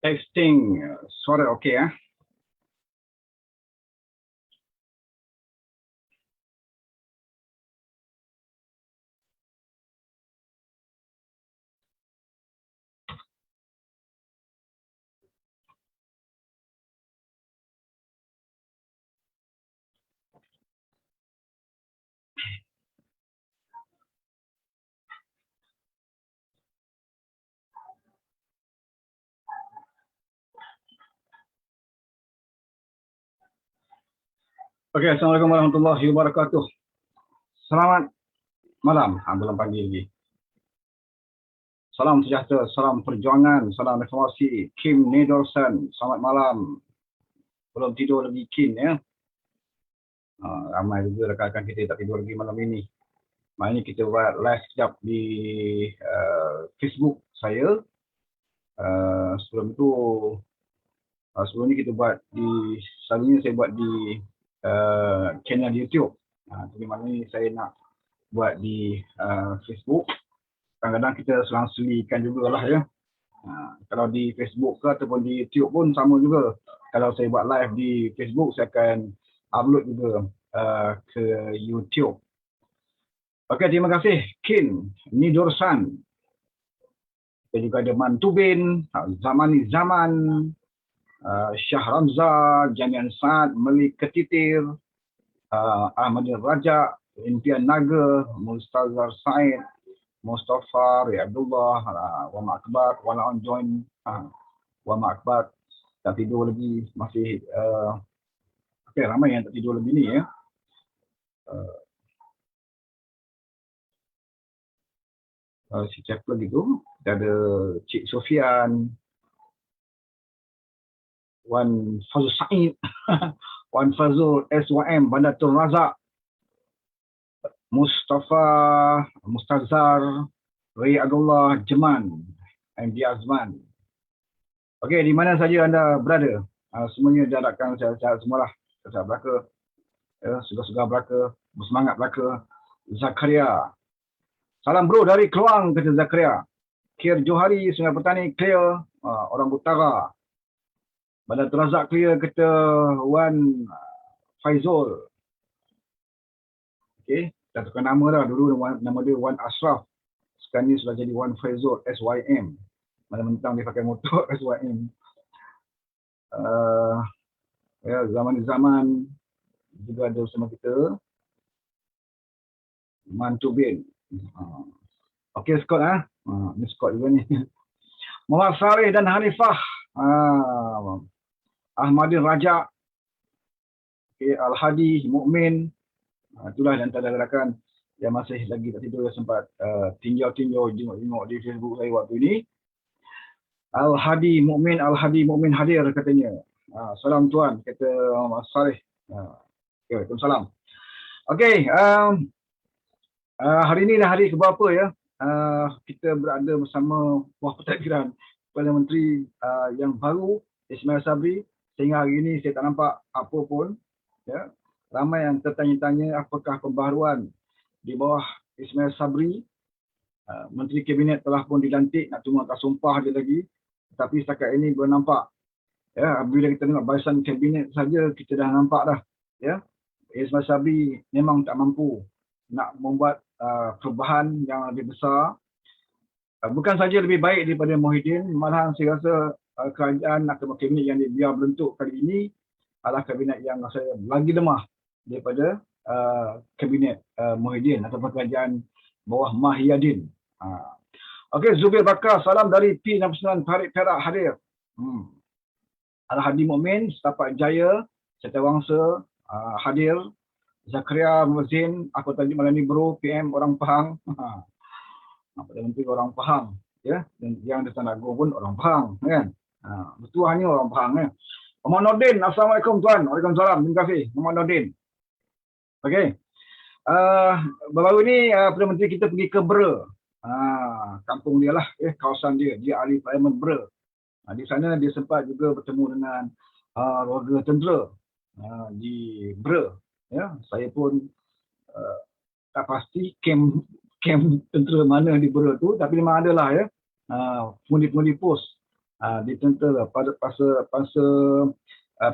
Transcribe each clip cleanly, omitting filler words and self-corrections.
Testing, suara okey ya. Okey, Assalamualaikum warahmatullahi wabarakatuh. Selamat malam, belum pagi lagi. Salam sejahtera, salam perjuangan, salam reformasi. Kim Nidorsan, selamat malam. Belum tidur lagi Kim ya. Ramai juga rakan-rakan kita tak tidur lagi malam ini. Malam ini kita buat live sekejap di Facebook saya. Sebelum ni kita buat di, selalunya saya buat di channel YouTube. Tapi malam ni saya nak buat di Facebook. Kadang-kadang kita selang-selikan jugalah ya. Kalau di Facebook ke ataupun di YouTube pun sama juga. Kalau saya buat live di Facebook, saya akan upload juga ke YouTube. Okey, terima kasih Kin Nidorsan. Kita juga ada Mantubin, Zamani Zaman, Syah Ramza, Jamian Saad, Melik Ketitir, Ahmadin Raja, Impian Naga, Mustazar Said, Mustafa, Ria Abdullah, Wama Akbar, Wala on join, Wama Akbar, tak tidur lagi, masih okay, ramai yang tak tidur lagi ni ya. Si siapa lagi tu? Kita ada Cik Sofian, Wan Fazul Said, Wan Fazul SYM, Bandar Tun Razak, Mustafa, Mustazar, Ria Abdullah, Jeman, MD Azman. Okey, di mana saja anda berada, semuanya diharapkan sehat-sehat semualah. Sehat belaka, ya, segar-segar belaka, bersemangat belaka. Zakaria, salam bro dari Keluang, kata Zakaria. Kir Johari, Sungai Petani clear, Orang Utara. Bandar Tun Razak clear, kata Wan Faizul. Okey, dah tukar nama dah. Dulu nama dia Wan Ashraf. Sekarang ni sudah jadi Wan Faizul SYM. Mana mentang dia pakai motor SYM. Ya, zaman-zaman juga ada bersama kita. Mantubin. Okey, Scott ni Scott juga ni. Muhammad Sarih dan Hanifah. Ahmadin Raja. Okay, Al-Hadi, Mukmin. Itulah yang antara rakan yang masih lagi tak tidur, sempat tinjau-tinjau, tengok di Facebook saya waktu ini. Al-Hadi Mukmin, Al-Hadi Mukmin hadir katanya. Salam tuan, kata Mas Sarih. Waalaikumsalam. Okey, hari ini dah hari keberapa ya? Kita berada bersama Buah Pentadbiran Perdana Menteri yang baru, Ismail Sabri. Sehingga hari ini saya tak nampak apa pun. Ya. Ramai yang tertanya-tanya apakah pembaharuan di bawah Ismail Sabri. Menteri Kabinet telah pun dilantik, nak tunggu atas sumpah dia lagi. Tapi setakat ini belum nampak. Ya, bila kita tengok barisan Kabinet saja, kita dah nampak dah. Ya. Ismail Sabri memang tak mampu nak membuat perubahan yang lebih besar. Bukan saja lebih baik daripada Muhyiddin, malahan saya rasa kerajaan atau kabinet yang dia berbentuk kali ini adalah kabinet yang rasa lagi lemah daripada kabinet Muhyiddin ataupun kerajaan bawah Mahyadin. Okey, Zubir Bakar, salam dari P69 Parit Perak hadir. Al-Hadi Mukmin, Setapak Jaya, Setiawangsa hadir. Zakaria Muzin, aku tadi malam ni bro, PM orang Pahang. Perdana Menteri orang Pahang, ya. Dan yang di Tanah Agung pun orang Pahang, kan. Bertuahnya orang Pahang, ya. Muhammad Nordin, Assalamualaikum tuan. Waalaikumsalam, terima kasih Muhammad Nordin. Okey. Baru-baru ni Perdana Menteri kita pergi ke Bera. Kampung dia lah, kawasan dia. Dia ahli parlimen Bera. Di sana dia sempat juga bertemu dengan warga tentera di Bera. Ya, saya pun tak pasti kem tentera mana di Bera tu, tapi memang adalah ya, pundi-pundi pos Di tentera pada masa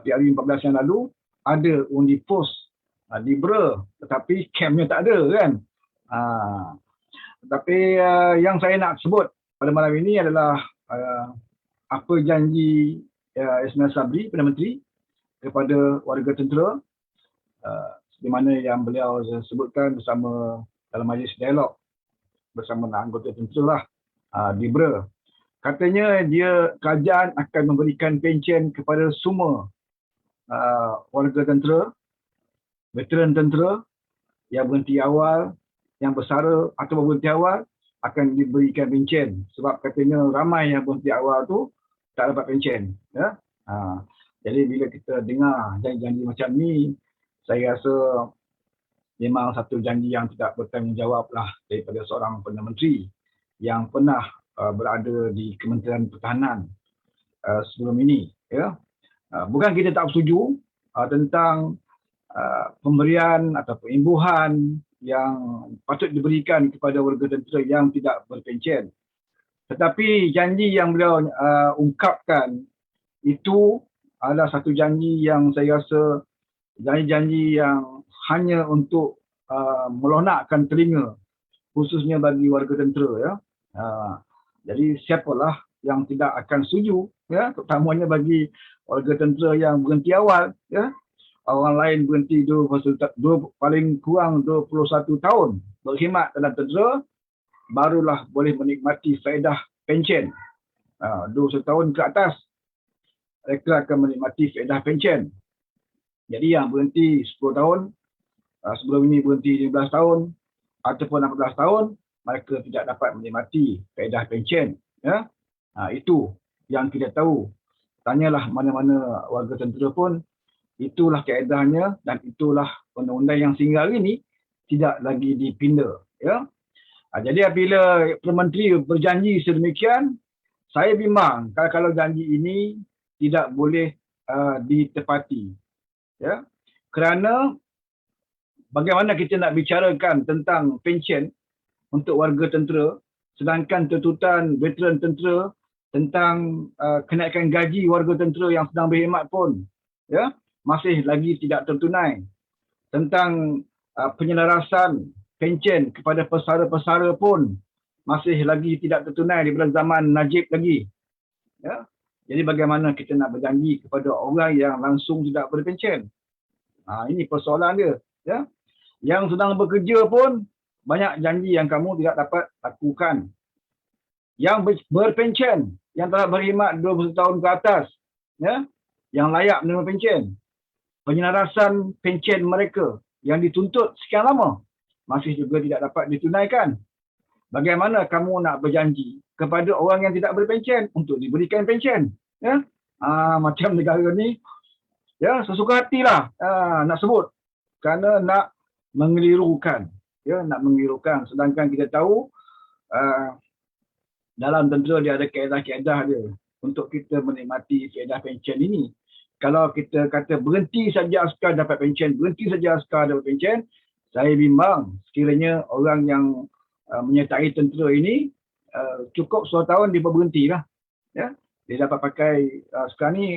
PRU 14 yang lalu ada undi pos di Bra, tetapi kampnya tak ada kan. Tetapi yang saya nak sebut pada malam ini adalah apa janji Ismail Sabri, Perdana Menteri, kepada warga tentera, di mana yang beliau sebutkan bersama dalam majlis dialog bersama anggota tentera lah di Bra. Katanya kerajaan akan memberikan pencen kepada semua warga tentera, veteran tentera yang berhenti awal, yang bersara atau berhenti awal akan diberikan pencen, sebab katanya ramai yang berhenti awal tu tak dapat pencen. Ya? Jadi bila kita dengar janji-janji macam ni, saya rasa memang satu janji yang tidak bertanggungjawab lah daripada seorang Perdana Menteri yang pernah berada di Kementerian Pertahanan sebelum ini. Ya? Bukan kita tak setuju tentang pemberian atau imbuhan yang patut diberikan kepada warga tentera yang tidak berpencen. Tetapi janji yang beliau ungkapkan itu adalah satu janji yang saya rasa janji-janji yang hanya untuk melonakkan telinga, khususnya bagi warga tentera. Ya. Jadi siapalah yang tidak akan setuju, ya, terutamanya bagi warga tentera yang berhenti awal. Ya. Orang lain berhenti paling kurang 21 tahun berkhidmat dalam tentera, barulah boleh menikmati faedah pencen. 21 tahun ke atas, mereka akan menikmati faedah pencen. Jadi yang berhenti 10 tahun, sebelum ini berhenti 15 tahun, ataupun 16 tahun, mereka tidak dapat menikmati faedah pencen. Ya? Itu yang kita tahu. Tanyalah mana-mana warga tentera pun, itulah kaedahnya dan itulah undang-undang yang sehingga hari ini tidak lagi dipinda. Ya? Jadi apabila Perdana Menteri berjanji sedemikian, saya bimbang kalau janji ini tidak boleh ditepati. Ya? Kerana bagaimana kita nak bicarakan tentang pencen untuk warga tentera, sedangkan tuntutan veteran tentera tentang kenaikan gaji warga tentera yang sedang berkhidmat pun, ya, masih lagi tidak tertunai. Tentang penyelarasan pencen kepada pesara-pesara pun masih lagi tidak tertunai daripada zaman Najib lagi. Ya? Jadi bagaimana kita nak berjanji kepada orang yang langsung tidak berpencen? Ini persoalan dia. Ya? Yang sedang bekerja pun banyak janji yang kamu tidak dapat lakukan. Yang berpencen, yang telah berkhidmat 20 tahun ke atas, ya, yang layak menerima pencen, penyelarasan pencen mereka yang dituntut sekian lama masih juga tidak dapat ditunaikan. Bagaimana kamu nak berjanji kepada orang yang tidak berpencen untuk diberikan pencen? Ya? Macam negara ni, ya, sesuka hatilah nak sebut kerana nak mengelirukan, ya, nak mengelirukan. Sedangkan kita tahu dalam tentera dia ada kaedah-kaedah dia untuk kita menikmati kaedah pencen ini. Kalau kita kata berhenti saja askar dapat pencen, berhenti saja askar dapat pencen, saya bimbang sekiranya orang yang menyertai tentera ini cukup 10 tahun dia berhenti lah. Ya? Dia dapat pakai sekarang ni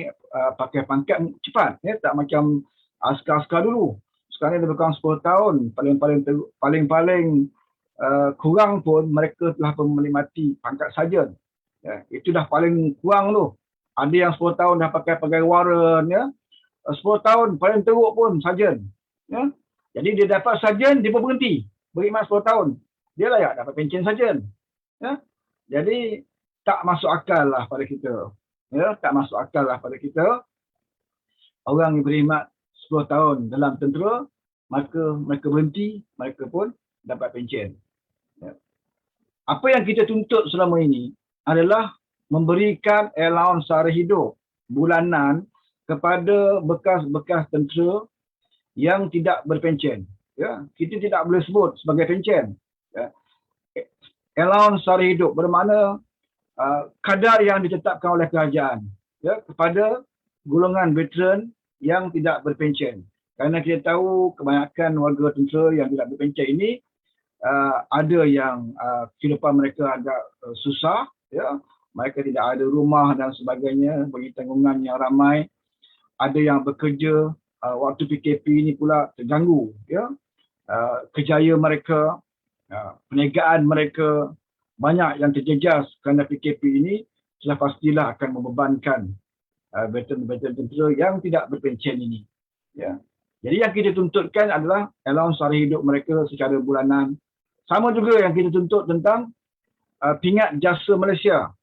pakai pangkat cepat, ya? Tak macam askar-askar dulu. Sekarang ni lebih kurang 10 tahun, paling-paling kurang pun mereka telah menikmati pangkat sarjan. Ya? Itu dah paling kurang tu. Ada yang 10 tahun dah pakai pegawai waran, ya? 10 tahun paling teruk pun sarjan. Ya? Jadi dia dapat sarjan, dia pun berhenti. Berkhidmat 10 tahun. Dia layak dapat pencen sarjan. Ya? Jadi tak masuk akal lah pada kita. Ya? Tak masuk akal lah pada kita. Orang yang berkhidmat 10 tahun dalam tentera, maka mereka berhenti, mereka pun dapat pencen. Ya? Apa yang kita tuntut selama ini adalah memberikan allowance sara hidup bulanan kepada bekas-bekas tentera yang tidak berpencen. Ya, kita tidak boleh sebut sebagai pencen. Ya. Allowance sara hidup bermakna kadar yang ditetapkan oleh kerajaan, ya, kepada golongan veteran yang tidak berpencen. Kerana kita tahu kebanyakan warga tentera yang tidak berpencen ini ada yang kehidupan mereka agak susah, ya. mereka tidak ada rumah dan sebagainya, bagi tanggungan yang ramai. Ada yang bekerja waktu PKP ini pula terganggu, ya. Kerjaya mereka, perniagaan mereka banyak yang terjejas kerana PKP ini, sudah pastilah akan membebankan veteran-veteran tentera yang tidak berpencen ini. Ya. Jadi yang kita tuntutkan adalah allowance sara hidup mereka secara bulanan. Sama juga yang kita tuntut tentang pingat jasa Malaysia,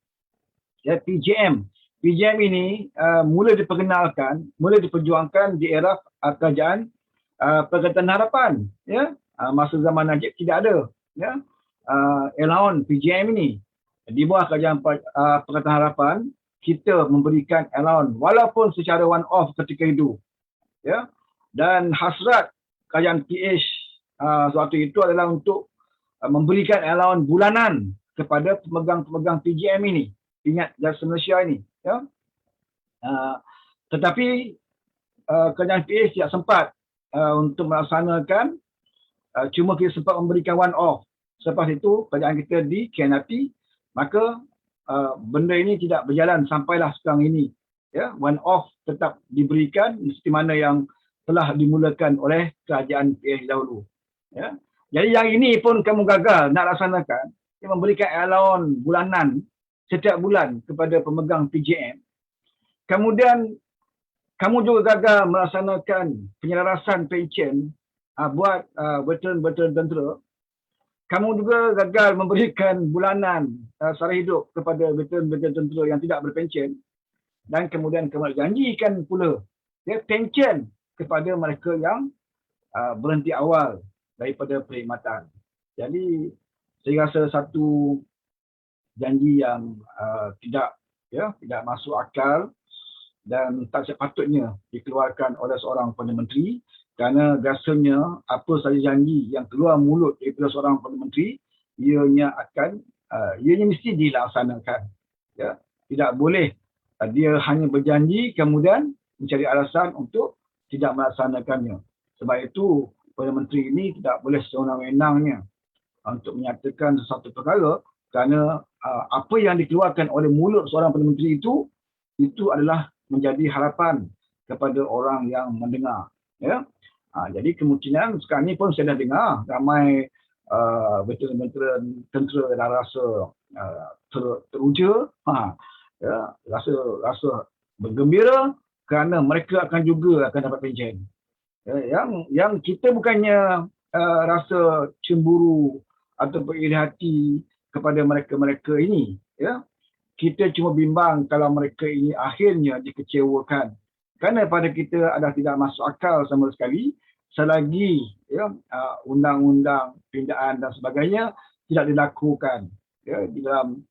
ya, PJM. PJM ini mula diperkenalkan, mula diperjuangkan di era kerajaan Pakatan Harapan. Ya. Masa zaman Najib tidak ada, ya, allowance PJM ini. Di bawah kerajaan Pakatan Harapan, kita memberikan allowance walaupun secara one off ketika itu. Ya. Dan hasrat kerajaan PH waktu itu adalah untuk memberikan allowance bulanan kepada pemegang-pemegang PJM ini, pingat jasa Malaysia ini. Ya. Tetapi kerajaan PH tidak sempat untuk melaksanakan, cuma kita sempat memberikan one off. Selepas itu kerajaan kita dikhianati, maka benda ini tidak berjalan sampailah sekarang ini. Ya, one off tetap diberikan seperti mana yang telah dimulakan oleh kerajaan PH dahulu. Ya. Jadi yang ini pun kamu gagal nak laksanakan, memberikan allowance bulanan setiap bulan kepada pemegang PJM. Kemudian kamu juga gagal melaksanakan penyelarasan pencen buat veteran-veteran tentera. Kamu juga gagal memberikan bulanan sara hidup kepada veteran-veteran tentera yang tidak berpencen. Dan kemudian kamu janjikan pula, ya, pencen kepada mereka yang berhenti awal daripada perkhidmatan. Jadi saya rasa satu janji yang tidak masuk akal dan tak sepatutnya dikeluarkan oleh seorang Perdana Menteri, kerana rasanya apa sahaja janji yang keluar mulut daripada seorang Perdana Menteri, ianya mesti dilaksanakan. Ya. Tidak boleh dia hanya berjanji kemudian mencari alasan untuk tidak melaksanakannya. Sebab itu Perdana Menteri ini tidak boleh sewenang-wenangnya untuk menyatakan sesuatu perkara, kerana apa yang dikeluarkan oleh mulut seorang Perdana Menteri itu adalah menjadi harapan kepada orang yang mendengar. Ya. Jadi kemungkinan sekarang ini pun saya dah dengar ramai veteran-veteran tentera dah rasa teruja, ya, rasa bergembira kerana mereka juga akan dapat pencen. Yang kita bukannya rasa cemburu atau beriri hati kepada mereka-mereka ini, ya. Kita cuma bimbang kalau mereka ini akhirnya dikecewakan, kerana pada kita adalah tidak masuk akal sama sekali selagi, ya, undang-undang pindaan dan sebagainya tidak dilakukan, ya, di dalam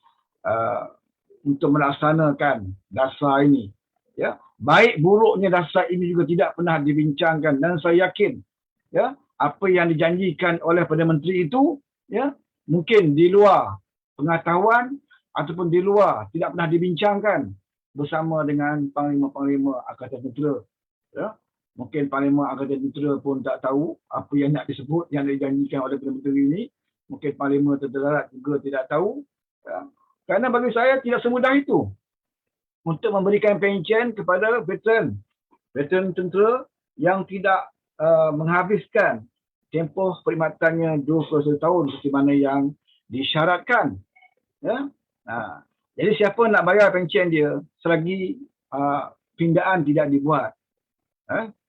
untuk melaksanakan dasar ini. Ya, baik buruknya dasar ini juga tidak pernah dibincangkan, dan saya yakin, ya, apa yang dijanjikan oleh Perdana Menteri itu, ya, mungkin di luar pengetahuan ataupun di luar tidak pernah dibincangkan bersama dengan panglima-panglima Angkatan Tentera. Ya, mungkin panglima Angkatan Tentera pun tak tahu apa yang nak disebut, yang dijanjikan oleh Perdana Menteri ini. Mungkin panglima Tentera Darat juga tidak tahu. Ya. Kerana bagi saya tidak semudah itu untuk memberikan pencen kepada veteran tentera yang tidak menghabiskan tempoh perkhidmatannya 21 tahun seperti mana yang disyaratkan. Ya? Jadi siapa nak bayar pencen dia selagi pindaan tidak dibuat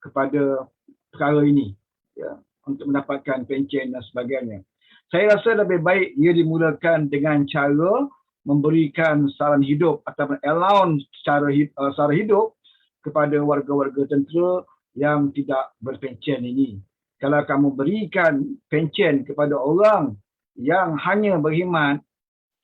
kepada perkara ini, ya, untuk mendapatkan pencen dan sebagainya. Saya rasa lebih baik ia dimulakan dengan cara memberikan saran hidup atau allowance sara hidup kepada warga-warga tentera yang tidak berpencen ini. Kalau kamu berikan pencen kepada orang yang hanya berkhidmat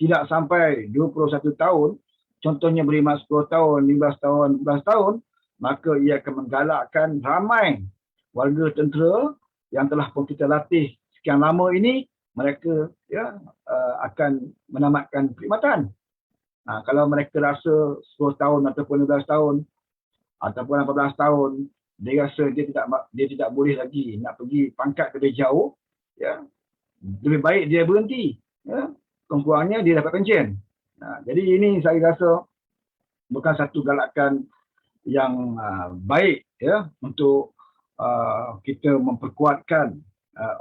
tidak sampai 21 tahun, contohnya berkhidmat 10 tahun, 15 tahun, 12 tahun, maka ia akan menggalakkan ramai warga tentera yang telah pun kita latih sekian lama ini, mereka, ya, akan menamatkan perkhidmatan. Kalau mereka rasa 10 tahun ataupun 15 tahun ataupun 18 tahun, dia rasa dia tidak boleh lagi nak pergi pangkat lebih jauh, ya, lebih baik dia berhenti. Ya. Kurang-kurangnya dia dapat pencen. Jadi ini saya rasa bukan satu galakan yang baik ya untuk kita memperkuatkan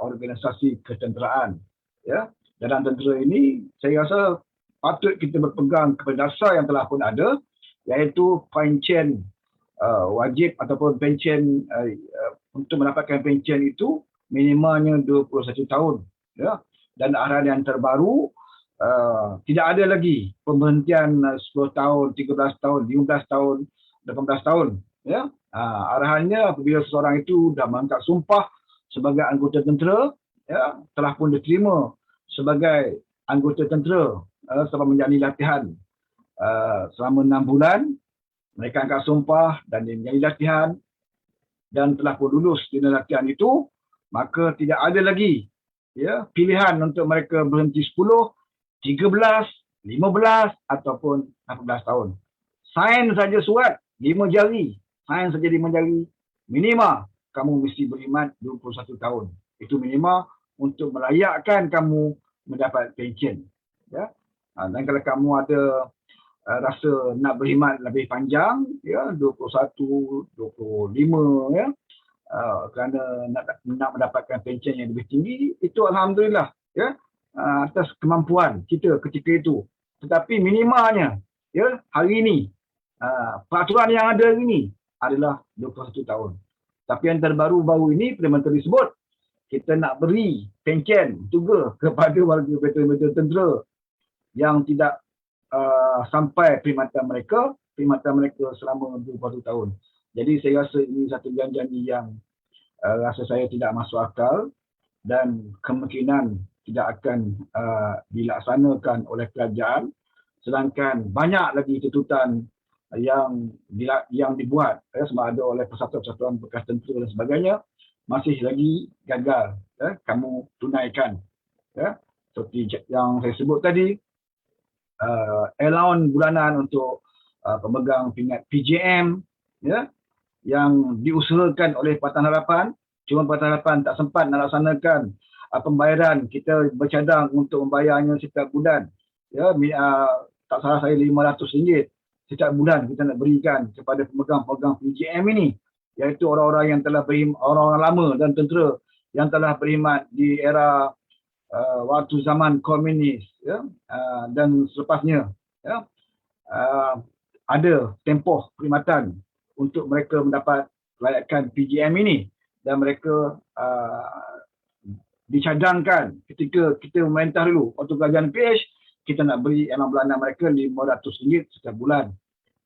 organisasi ketenteraan ya. Dalam tentera ini saya rasa patut kita berpegang kepada dasar yang telah pun ada, iaitu pencen wajib ataupun pencen untuk mendapatkan pencen itu minimalnya 21 tahun ya. Dan arahan yang terbaru tidak ada lagi pemberhentian 10 tahun, 13 tahun, 15 tahun, 18 tahun ya. Arahannya apabila seseorang itu dah mengangkat sumpah sebagai anggota tentera ya, telah pun diterima sebagai anggota tentera selama menjalani latihan selama 6 bulan, mereka angkat sumpah dan menjalani latihan dan telah pun lulus di latihan itu, maka tidak ada lagi ya pilihan untuk mereka berhenti 10, 13, 15 ataupun 18 tahun. Sain saja surat 5 jari, sain saja 5 jari, minima kamu mesti berkhidmat 21 tahun. Itu minima untuk melayakkan kamu mendapat pension ya. Dan kalau kamu ada rasa nak berkhidmat lebih panjang ya, 21, 25 ya, kerana nak mendapatkan pension yang lebih tinggi, itu alhamdulillah ya, atas kemampuan kita ketika itu. Tetapi minimanya ya hari ini peraturan yang ada hari ini adalah 21 tahun. Tapi yang terbaru-baru ini Perdana Menteri sebut kita nak beri pension juga kepada warga veteran tentera yang tidak sampai perkhidmatan mereka selama 21 tahun. Jadi saya rasa ini satu janji yang rasa saya tidak masuk akal dan kemungkinan tidak akan dilaksanakan oleh kerajaan, sedangkan banyak lagi tuntutan yang dibuat sama ada oleh persatuan-persatuan bekas tentera dan sebagainya masih lagi gagal kamu tunaikan ya. Seperti yang saya sebut tadi, allowance bulanan untuk pemegang pingat PJM ya, yang diusahakan oleh Pakatan Harapan, cuma Pakatan Harapan tak sempat nak laksanakan pembayaran. Kita bercadang untuk membayarnya setiap bulan ya, tak salah saya RM500 setiap bulan kita nak berikan kepada pemegang-pemegang PJM ini, iaitu orang-orang yang telah orang-orang lama dan tentera yang telah berkhidmat di era waktu zaman komunis ya, dan selepasnya ya, ada tempoh perkhidmatan untuk mereka mendapat layakan PJM ini, dan mereka dicadangkan ketika kita memerintah dulu waktu kerajaan PH, kita nak beri allowance bulanan mereka RM500 setiap bulan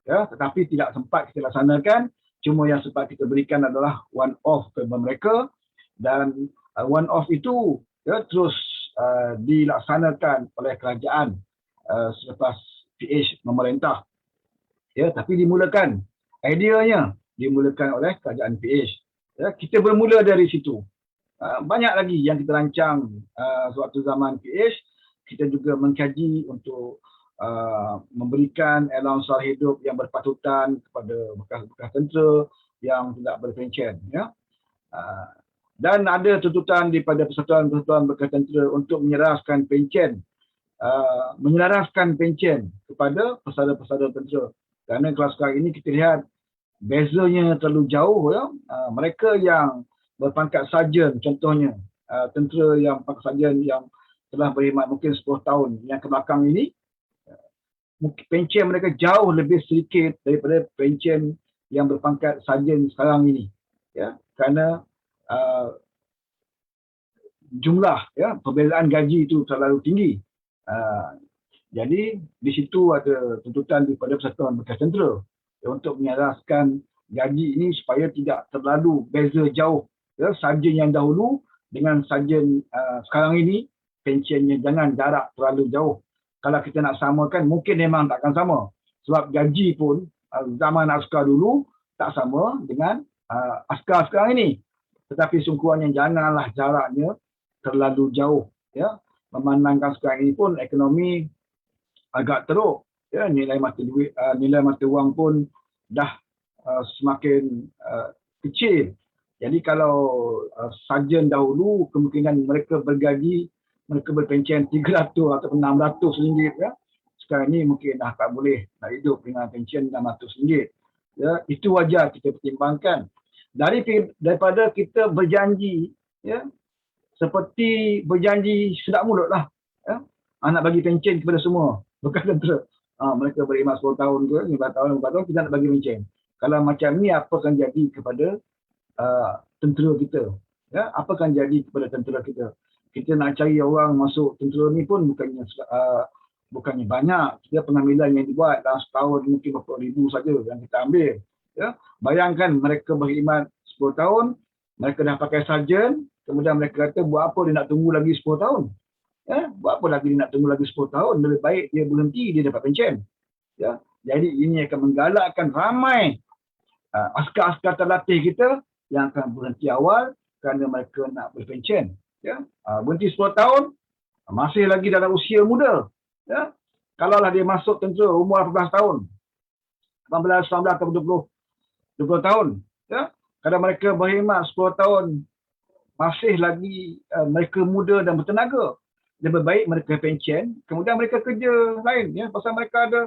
ya, tetapi tidak sempat kita laksanakan. Cuma yang sempat kita berikan adalah one off kepada mereka, dan one off itu ya terus dilaksanakan oleh kerajaan selepas PH memerintah ya, tapi dimulakan ideanya dimulakan oleh kerajaan PH ya. Kita bermula dari situ. Banyak lagi yang kita rancang sewaktu zaman PH. Kita juga mengkaji untuk memberikan allowance hidup yang berpatutan kepada bekas-bekas tentera yang tidak berpension ya. Dan ada tuntutan daripada persatuan-persatuan bekas tentera untuk menyerahkan pension, menyelaraskan pension kepada pesara-pesara tentera. Kerana kalau sekarang ini kita lihat bezanya terlalu jauh ya. Mereka yang berpangkat sarjan contohnya, tentera yang pangkat sarjan yang telah berkhidmat mungkin 10 tahun yang ke belakang ini, pension mereka jauh lebih sedikit daripada pension yang berpangkat sarjan sekarang ini ya, kerana jumlah ya perbezaan gaji itu terlalu tinggi. Jadi di situ ada tuntutan daripada persatuan bekas tentera ya, untuk menyelaraskan gaji ini supaya tidak terlalu beza jauh ya, sarjan yang dahulu dengan sarjan sekarang ini, pensionnya jangan jarak terlalu jauh. Kalau kita nak samakan mungkin memang takkan sama, sebab gaji pun zaman askar dulu tak sama dengan askar sekarang ini. Tetapi sungguhnya janganlah jaraknya terlalu jauh ya. Memandangkan sekarang ini pun ekonomi agak teruk ya, nilai mata wang pun dah semakin kecil. Jadi kalau sarjan dahulu kemungkinan mereka berpension RM300 atau RM600 ya. sekarang ni mungkin dah tak boleh nak hidup dengan pencen RM600. Ya, itu wajar kita pertimbangkan. Daripada kita berjanji, ya, seperti berjanji sedak mulut lah, ya, nak bagi pencen kepada semua bekas tentera. Mereka berkhidmat 10 tahun ke 15 tahun, 15 tahun, kita nak bagi pencen. Kalau macam ni, apa akan jadi kepada tentera kita? Ya, apa akan jadi kepada tentera kita? Kita nak cari orang masuk tentera ni pun bukannya banyak. Kita pengambilan yang dibuat dalam setahun mungkin berapa ribu saja yang kita ambil. Ya, bayangkan mereka berkhidmat 10 tahun, mereka dah pakai sarjan, kemudian mereka kata buat apa dia nak tunggu lagi 10 tahun? Ya, buat apa lagi dia nak tunggu lagi 10 tahun? Lebih baik dia berhenti, dia dapat pencen. Ya, jadi ini akan menggalakkan ramai askar-askar terlatih kita yang akan berhenti awal kerana mereka nak berpencen. Ya, berhenti 10 tahun, masih lagi dalam usia muda. Ya, kalaulah dia masuk tentera umur 18 tahun, 18, 19 atau 20 tahun, ya, kalau mereka berkhidmat 10 tahun, masih lagi mereka muda dan bertenaga, lebih baik mereka pencen, kemudian mereka kerja lain, ya, pasal mereka ada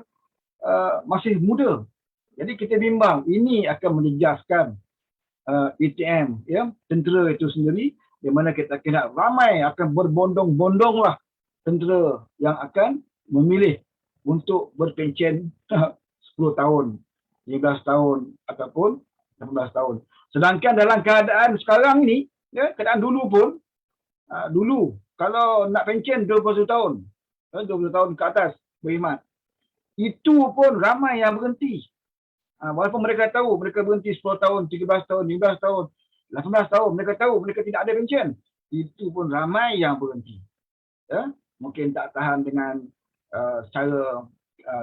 masih muda. Jadi kita bimbang, ini akan menjejaskan ETM, ya, tentera itu sendiri, di mana kita kena ramai akan berbondong-bondong lah tentera yang akan memilih untuk berpencen 10 tahun, 15 tahun ataupun 18 tahun. Sedangkan dalam keadaan sekarang ni, ya, keadaan dulu pun, dulu kalau nak pencen 20 tahun, 20 tahun ke atas berkhidmat, itu pun ramai yang berhenti. Walaupun mereka tahu mereka berhenti 10 tahun, 13 tahun, 15 tahun, 18 tahun, mereka tahu mereka tidak ada pencen, itu pun ramai yang berhenti. Ya? Mungkin tak tahan dengan cara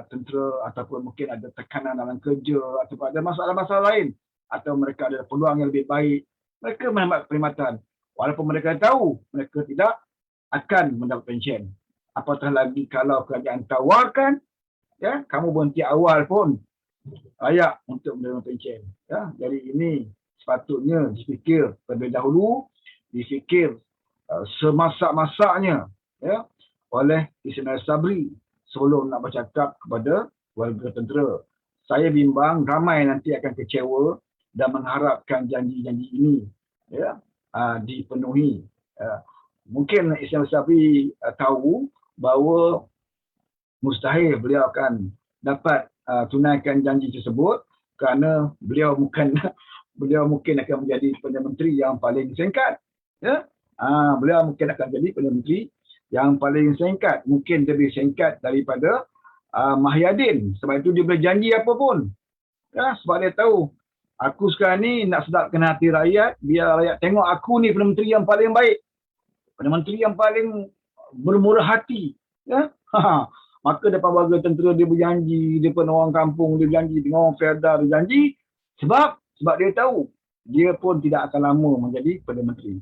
tentera, ataupun mungkin ada tekanan dalam kerja, ataupun ada masalah-masalah lain, atau mereka ada peluang yang lebih baik, mereka mendapat perkhidmatan. Walaupun mereka tahu mereka tidak akan mendapat pencen. Apatah lagi kalau kerajaan tawarkan, ya, kamu berhenti awal pun layak untuk menerima pencen. Ya, jadi ini sepatutnya difikir terlebih dahulu, difikir semasak-masaknya, ya, oleh Ismail Sabri sebelum nak bercakap kepada warga tentera. Saya bimbang ramai nanti akan kecewa dan mengharapkan janji-janji ini, ya, dipenuhi. Mungkin Ismail Sabri tahu bahawa mustahil beliau akan dapat tunaikan janji tersebut kerana beliau mungkin akan menjadi Perdana Menteri yang paling singkat. Ya? Beliau mungkin akan jadi Perdana Menteri yang paling singkat, mungkin lebih singkat daripada Mahyadin. Sebab itu dia berjanji apa pun. Ya, sebab dia tahu, aku sekarang ni nak sedapkan hati rakyat, biar rakyat tengok aku ni Perdana Menteri yang paling baik, Perdana Menteri yang paling bermurah hati. Ya? Maka depan warga tentera dia berjanji, depan orang kampung dia berjanji, dengan orang Felda dia berjanji, sebab dia tahu dia pun tidak akan lama menjadi Perdana Menteri.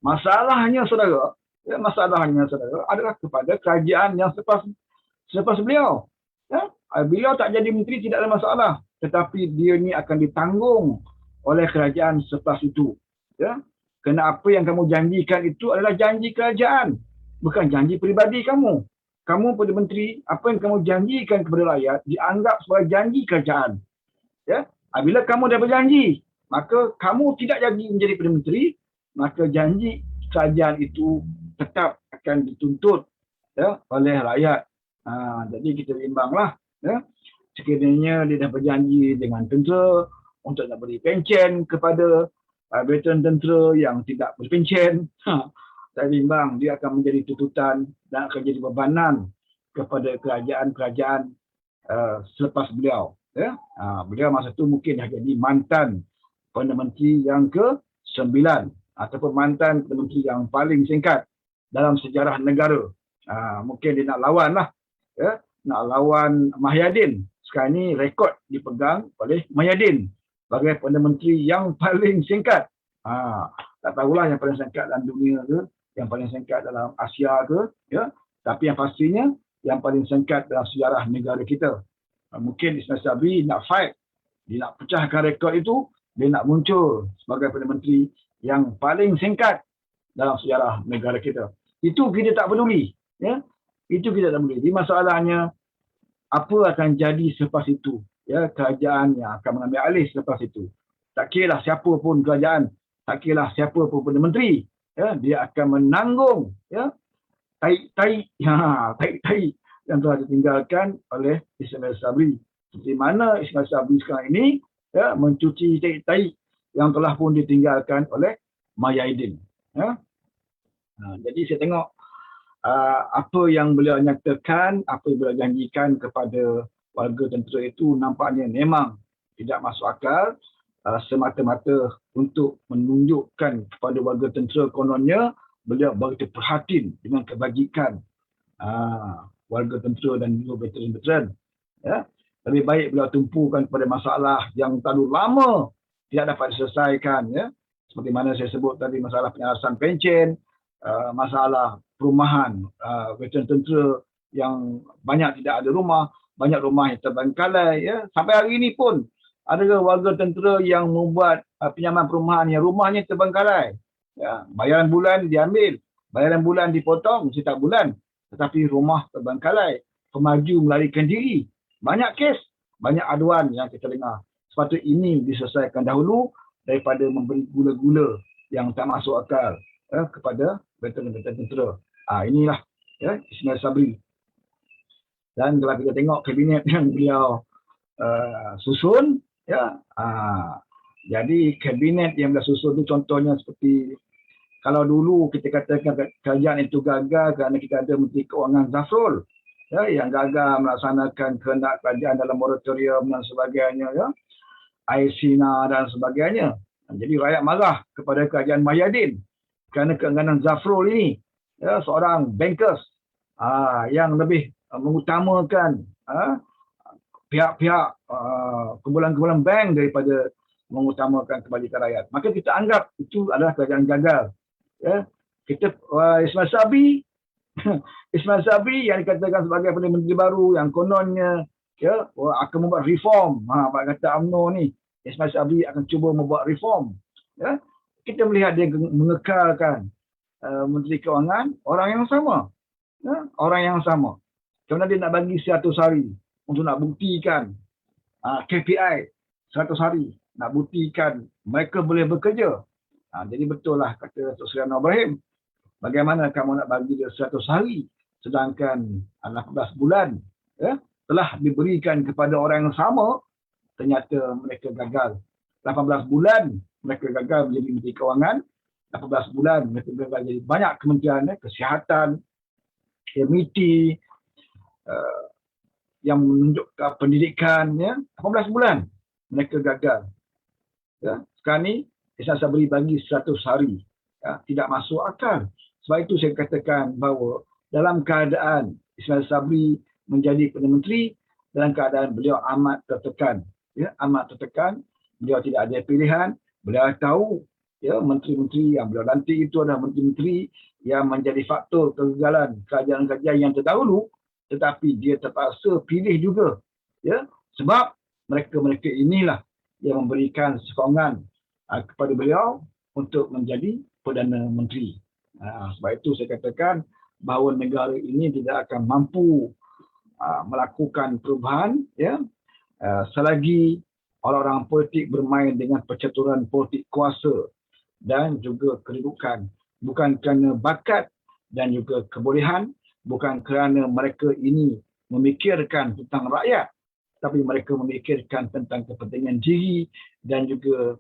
Masalahnya saudara, adalah kepada kerajaan yang selepas beliau. Ya? Beliau tak jadi menteri tidak ada masalah, tetapi dia ni akan ditanggung oleh kerajaan selepas itu. Ya? Kerana apa yang kamu janjikan itu adalah janji kerajaan, bukan janji peribadi kamu. Kamu Perdana Menteri, apa yang kamu janjikan kepada rakyat dianggap sebagai janji kerajaan. Ya? Bila kamu dah berjanji, maka kamu tidak jadi menjadi Perdana Menteri, maka janji kerajaan itu tetap akan dituntut, ya, oleh rakyat. Jadi kita bimbanglah, ya. Sekiranya dia dah berjanji dengan tentera untuk nak beri pencen kepada veteran tentera yang tidak berpencen, saya bimbang dia akan menjadi tuntutan dan akan jadi bebanan kepada kerajaan-kerajaan selepas beliau. Ya? Beliau masa itu mungkin dah jadi mantan Perdana Menteri yang ke-9 ataupun mantan Perdana Menteri yang paling singkat dalam sejarah negara. Mungkin dia nak lawan lah, ya? Nak lawan Mahyadin. Sekarang ni rekod dipegang oleh Mahyadin sebagai Perdana Menteri yang paling singkat. Tak tahulah yang paling singkat dalam dunia ke, yang paling singkat dalam Asia ke, ya. Tapi yang pastinya yang paling singkat dalam sejarah negara kita. Mungkin Ismail Sabri nak fight, dia nak pecahkan rekod itu, dia nak muncul sebagai Perdana Menteri yang paling singkat dalam sejarah negara kita. Itu kita tak peduli, ya. Itu kita tak peduli. Jadi masalahnya apa akan jadi selepas itu. Ya, kerajaan yang akan mengambil alih selepas itu. Tak kira siapa pun kerajaan, tak kira siapa pun Perdana Menteri, ya, dia akan menanggung, ya, taik-taik yang telah ditinggalkan oleh Ismail Sabri. Seperti mana Ismail Sabri sekarang ini, ya, mencuci taik-taik yang telah pun ditinggalkan oleh Maya Aidin. Ya. Jadi saya tengok apa yang beliau nyatakan, apa yang beliau janjikan kepada warga tentera itu nampaknya memang tidak masuk akal, semata-mata untuk menunjukkan kepada warga tentera kononnya beliau begitu perhatian dengan kebajikan warga tentera dan juga veteran-veteran. Ya. Lebih baik beliau tumpukan kepada masalah yang terlalu lama tidak dapat diselesaikan. Ya. Seperti mana saya sebut tadi, masalah penyelesaian pencen, masalah perumahan veteran tentera yang banyak tidak ada rumah, banyak rumah yang terbengkalai. Ya. Sampai hari ini pun ada warga tentera yang membuat pinjaman perumahan yang rumahnya terbengkalai. Ya. Bayaran bulan diambil, bayaran bulan dipotong setiap bulan, tetapi rumah terbengkalai, pemaju melarikan diri. Banyak kes, banyak aduan yang kita dengar. Sepatutnya ini diselesaikan dahulu daripada memberi gula-gula yang tak masuk akal kepada veteran-veteran tentera. Inilah, ya, Ismail Sabri. Dan kalau kita tengok kabinet yang beliau susun, ya, jadi kabinet yang beliau susun itu contohnya seperti kalau dulu kita katakan kerajaan itu gagal kerana kita ada Menteri Keuangan Zafrul, ya, yang gagal melaksanakan kehendak kerajaan dalam moratorium dan sebagainya, ya, air Sina dan sebagainya. Jadi rakyat marah kepada kerajaan Mahyadin kerana keengganan Zafrul ini, ya, seorang bankers yang lebih mengutamakan pihak-pihak kumpulan-kumpulan bank daripada mengutamakan kebajikan rakyat. Maka kita anggap itu adalah kerajaan gagal. Ya, kita Ismail Sabri Ismail Sabri yang dikatakan sebagai Perdana Menteri baru yang kononnya, ya, akan membuat reform. Kata UMNO ni, Ismail Sabri akan cuba membuat reform. Ya, kita melihat dia mengekalkan Menteri Keuangan orang yang sama. Ya, orang yang sama. Kemudian dia nak bagi 100 hari untuk nak buktikan KPI 100 hari, nak buktikan mereka boleh bekerja. Jadi betul lah kata Dr. Sri Anwar Ibrahim, bagaimana kamu nak bagi dia 100 hari sedangkan 18 bulan, ya, telah diberikan kepada orang yang sama, ternyata mereka gagal. 18 bulan mereka gagal menjadi Menteri Keuangan, 18 bulan mereka gagal jadi banyak kementerian, kesihatan, MIT, yang menunjukkan pendidikan, ya, 18 bulan mereka gagal. Ya, sekarang ni Ismail Sabri bagi 100 hari. Ya, tidak masuk akal. Sebab itu saya katakan bahawa dalam keadaan Ismail Sabri menjadi Perdana Menteri, dalam keadaan beliau amat tertekan. Ya, amat tertekan. Beliau tidak ada pilihan. Beliau tahu, ya, menteri-menteri yang beliau lantik itu adalah menteri-menteri yang menjadi faktor kegagalan kerajaan-kerajaan yang terdahulu, tetapi dia terpaksa pilih juga. Ya, sebab mereka-mereka inilah yang memberikan sokongan kepada beliau untuk menjadi Perdana Menteri. Sebab itu saya katakan bahawa negara ini tidak akan mampu melakukan perubahan, ya, selagi orang-orang politik bermain dengan percaturan politik kuasa dan juga kedudukan. Bukan kerana bakat dan juga kebolehan, bukan kerana mereka ini memikirkan tentang rakyat, tapi mereka memikirkan tentang kepentingan diri dan juga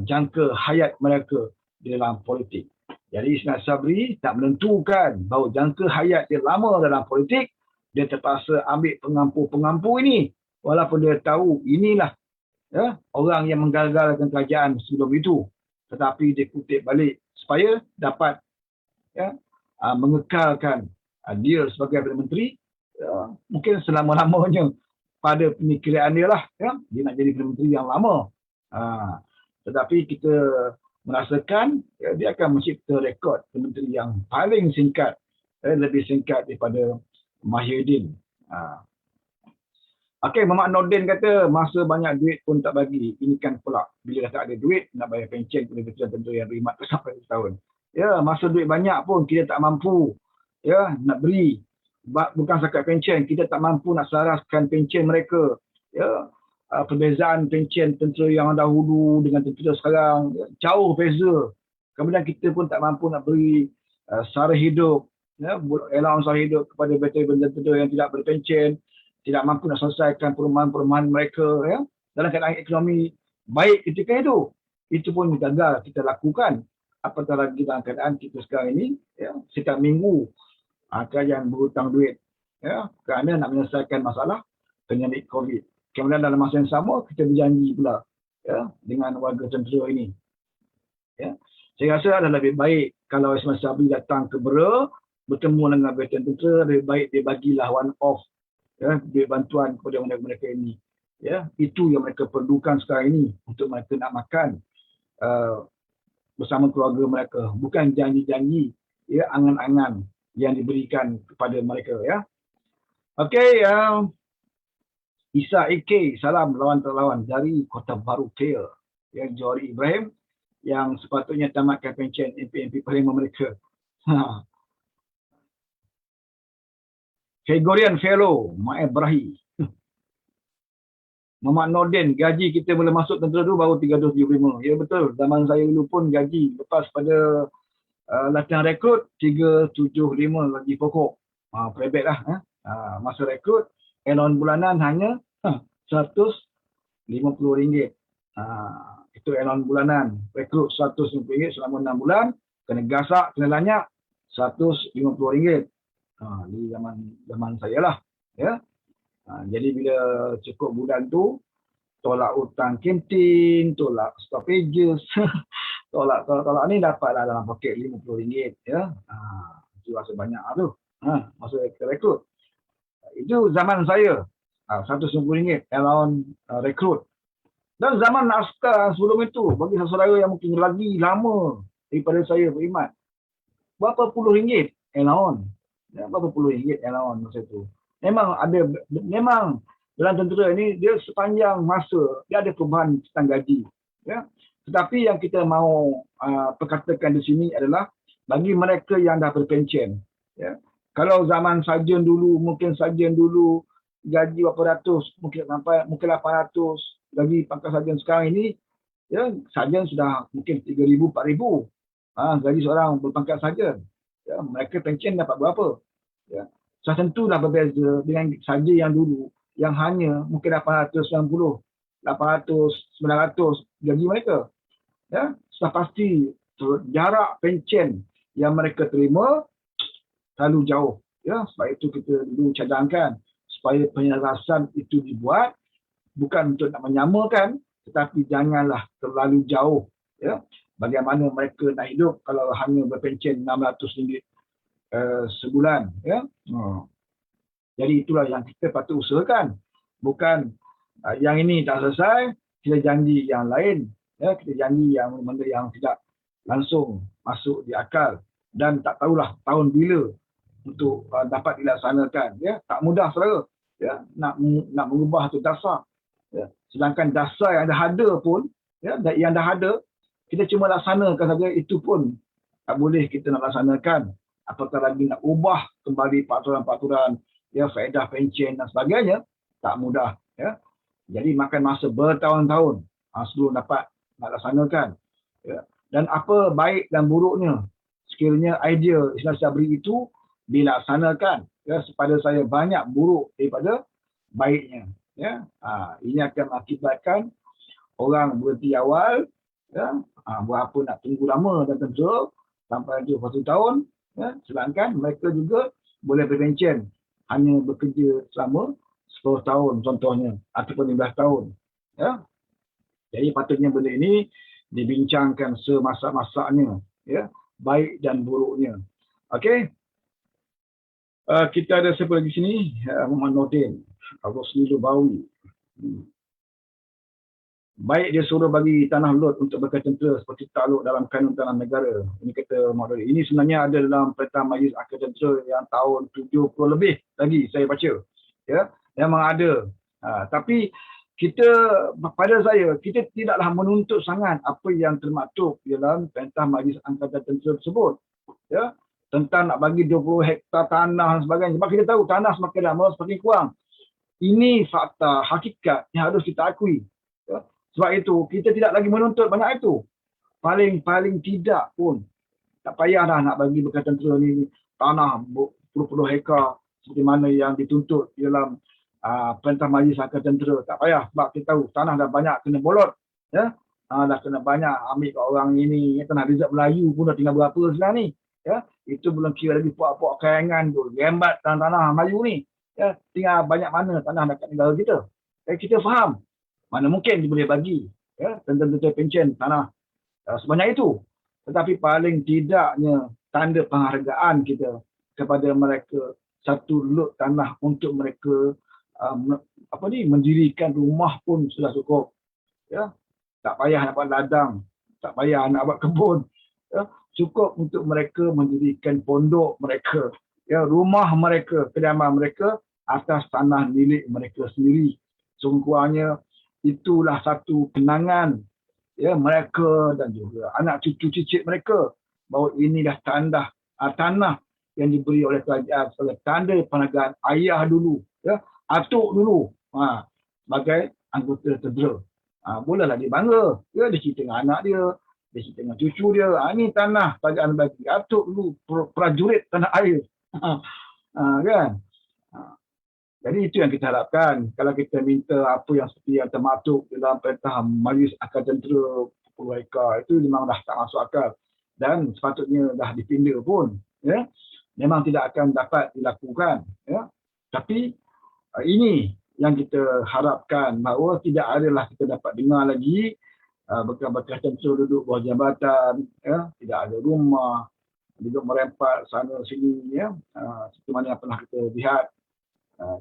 jangka hayat mereka di dalam politik. Jadi Ismail Sabri tak menentukan bahawa jangka hayat dia lama dalam politik, dia terpaksa ambil pengampu-pengampu ini walaupun dia tahu inilah, ya, orang yang menggagalkan kerajaan sebelum itu, tetapi dia kutip balik supaya dapat, ya, mengekalkan dia sebagai Perdana Menteri, ya, mungkin selama-lamanya pada pemikiran dia lah, ya, dia nak jadi Perdana Menteri yang lama. Tetapi kita merasakan, ya, dia akan mencipta rekod Perdana Menteri yang paling singkat, lebih singkat daripada Mahyudin. Okey, Muhammad Nordin kata masa banyak duit pun tak bagi. Ini kan pula bila dah tak ada duit nak bayar pencen kepada veteran tentera yang berkhidmat sampai 1 tahun. Ya, masa duit banyak pun kita tak mampu, ya, nak beri bukan setakat pencen, kita tak mampu nak selaraskan pencen mereka. Ya, perbezaan pencen tentera yang dahulu dengan tentera sekarang jauh beza. Kemudian kita pun tak mampu nak beri sara hidup, ya, allowance sara hidup kepada veteran tentera yang tidak berpencen, tidak mampu nak selesaikan perumahan-perumahan mereka, ya, dalam keadaan ekonomi baik ketika itu. Itu pun gagal kita lakukan. Apatah lagi dalam keadaan kita sekarang ini, ya, setiap minggu kerajaan berhutang duit, ya, kerana nak menyelesaikan masalah penyakit COVID. Kemudian dalam masa yang sama kita berjanji pula, ya, dengan warga tentera ini. Ya. Saya rasa adalah lebih baik kalau Ismail Sabri datang ke Bera, bertemu dengan veteran tentera, lebih baik dia bagilah one off, ya, duit bantuan kepada mereka ini. Ya, itu yang mereka perlukan sekarang ini untuk mereka nak makan bersama keluarga mereka, bukan janji-janji, ya, angan-angan yang diberikan kepada mereka, ya. Okey, Isa AK, salam lawan-lawan dari Kota Baru Kaya, ya, Johari Ibrahim yang sepatutnya tamatkan pencen MP Parlimen mereka. Gregorian Fellow, Mae Brahi. Muhammad Nordin, gaji kita mula masuk tentera dulu baru 375. Ya betul, zaman saya dulu pun gaji lepas pada latihan rekrut 375 gaji pokok. Private lah. Masa rekrut, allowance bulanan hanya RM150. Itu allowance bulanan. Rekrut RM150 selama 6 bulan. Kena gasak, kena lanyak RM150. Di zaman saya lah. Ya. Jadi bila cukup bulan tu, tolak hutang kantin, tolak stoppages, tolak ni dapatlah dalam poket RM50, ya. Itu rasa banyak tu. Masa rekrut. Itu zaman saya. RM150 allowance rekrut. Dan zaman askar sebelum itu, bagi saudara yang mungkin lagi lama daripada saya beriman, berapa puluh ringgit allowance. Ya, berapa puluh ringgit allowance masa itu. Memang dalam tentera ini dia sepanjang masa dia ada perubahan tentang gaji, ya. Tetapi yang kita mahu perkatakan di sini adalah bagi mereka yang dah berpencen, ya. Kalau zaman sarjan dulu, mungkin sarjan dulu gaji berapa ratus, mungkin 800, gaji pangkat sarjan sekarang ini, ya, sarjan sudah mungkin 3,000, 4,000. Gaji seorang berpangkat sarjan, ya, mereka pencen dapat berapa, ya. Tentulah berbeza dengan saja yang dulu, yang hanya mungkin 890, 800, 900 gaji mereka. Ya, sudah pasti jarak pencen yang mereka terima terlalu jauh. Ya, sebab itu kita dulu cadangkan supaya penyelarasan itu dibuat, bukan untuk nak menyamakan, tetapi janganlah terlalu jauh. Ya, bagaimana mereka nak hidup kalau hanya berpencen RM600 sebulan, ya. Jadi itulah yang kita patut usahakan. Bukan yang ini tak selesai, kita janji yang lain, ya, kita janji yang benda yang tidak langsung masuk di akal dan tak tahulah tahun bila untuk dapat dilaksanakan, ya. Tak mudah saudara, ya, nak mengubah tu dasar, ya. Sedangkan dasar yang dah ada pun, ya, yang dah ada kita cuma laksanakan saja, itu pun tak boleh kita nak laksanakan. Apatah lagi nak ubah kembali peraturan-peraturan, ya, faedah pencen dan sebagainya, tak mudah, ya. Jadi makan masa bertahun-tahun sebelum dapat nak laksanakan, ya. Dan apa baik dan buruknya sekiranya idea Ismail Sabri itu dilaksanakan, ya, sepada saya banyak buruk daripada baiknya, ya. Ini akan mengakibatkan orang berhenti awal, ya, berapa nak tunggu lama dan tentu sampai 1 tahun, ya, sedangkan mereka juga boleh berpencen hanya bekerja selama 10 tahun contohnya, ataupun 15 tahun, ya. Jadi patutnya benda ini dibincangkan semasa-masanya, ya, baik dan buruknya. Okey. Kita ada siapa lagi sini? Muhammad Nordin, Rosli Lubawi. Baik dia suruh bagi tanah lot untuk bekas tentera seperti takluk dalam kanun tanah negara. Ini kata Muhammad Nordin. Ini sebenarnya ada dalam Perintah Majlis Akad Tentera yang tahun 70 lebih lagi saya baca. Ya, memang ada. Tapi kita, pada saya, kita tidaklah menuntut sangat apa yang termaktub dalam Perintah Majlis Angkatan Tentera tersebut. Ya, tentang nak bagi 20 hektar tanah dan sebagainya. Sebab kita tahu tanah semakin lama semakin kurang. Ini fakta, hakikat yang harus kita akui. Ya. Sebab itu, kita tidak lagi menuntut banyak itu. Paling tidak pun, tak payahlah nak bagi bekas tentera ni tanah puluh-puluh hektar seperti mana yang dituntut dalam Perintah Majlis Angkatan Tentera. Tak payah, sebab kita tahu tanah dah banyak kena bolot. Ya. Dah kena banyak ambil kat orang ini. Tanah Rizal Melayu pun dah tinggal berapa sekarang ni. Ya. Itu belum kira lagi puak-puak kayangan tu, gembat tanah Melayu ni. Ya, tinggal banyak mana tanah dekat negara kita. Kita faham mana mungkin dia boleh bagi ya, tentera pencen tanah sebanyak itu. Tetapi paling tidaknya tanda penghargaan kita kepada mereka, satu lot tanah untuk mereka mendirikan rumah pun sudah cukup. Ya, tak payah nak buat ladang, tak payah nak buat kebun. Ya, cukup untuk mereka mendirikan pondok mereka, ya, rumah mereka, kediaman mereka atas tanah milik mereka sendiri. Sungguhnya itulah satu kenangan ya mereka dan juga anak cucu cicit mereka bahawa inilah tanah yang diberi oleh kerajaan sebagai tanda penghargaan ayah dulu, ya, atuk dulu sebagai anggota tentera. Bolehlah dia bangga, ya, dia cerita dengan anak dia cerita dengan cucu dia, ini tanah kerajaan bagi atuk dulu prajurit tanah air. Kan? Jadi itu yang kita harapkan. Kalau kita minta apa yang seperti yang termaktub dalam Perintah Majlis Angkatan Tentera 10 hektar, itu memang dah tak masuk akal. Dan sepatutnya dah dipinda pun. Ya. Memang tidak akan dapat dilakukan. Ya. Tapi ini yang kita harapkan, bahawa tidak adalah kita dapat dengar lagi bekas-bekas tentera duduk bawah jabatan, ya. Tidak ada rumah, duduk merempat sana sini, ya. Seperti mana yang pernah kita lihat.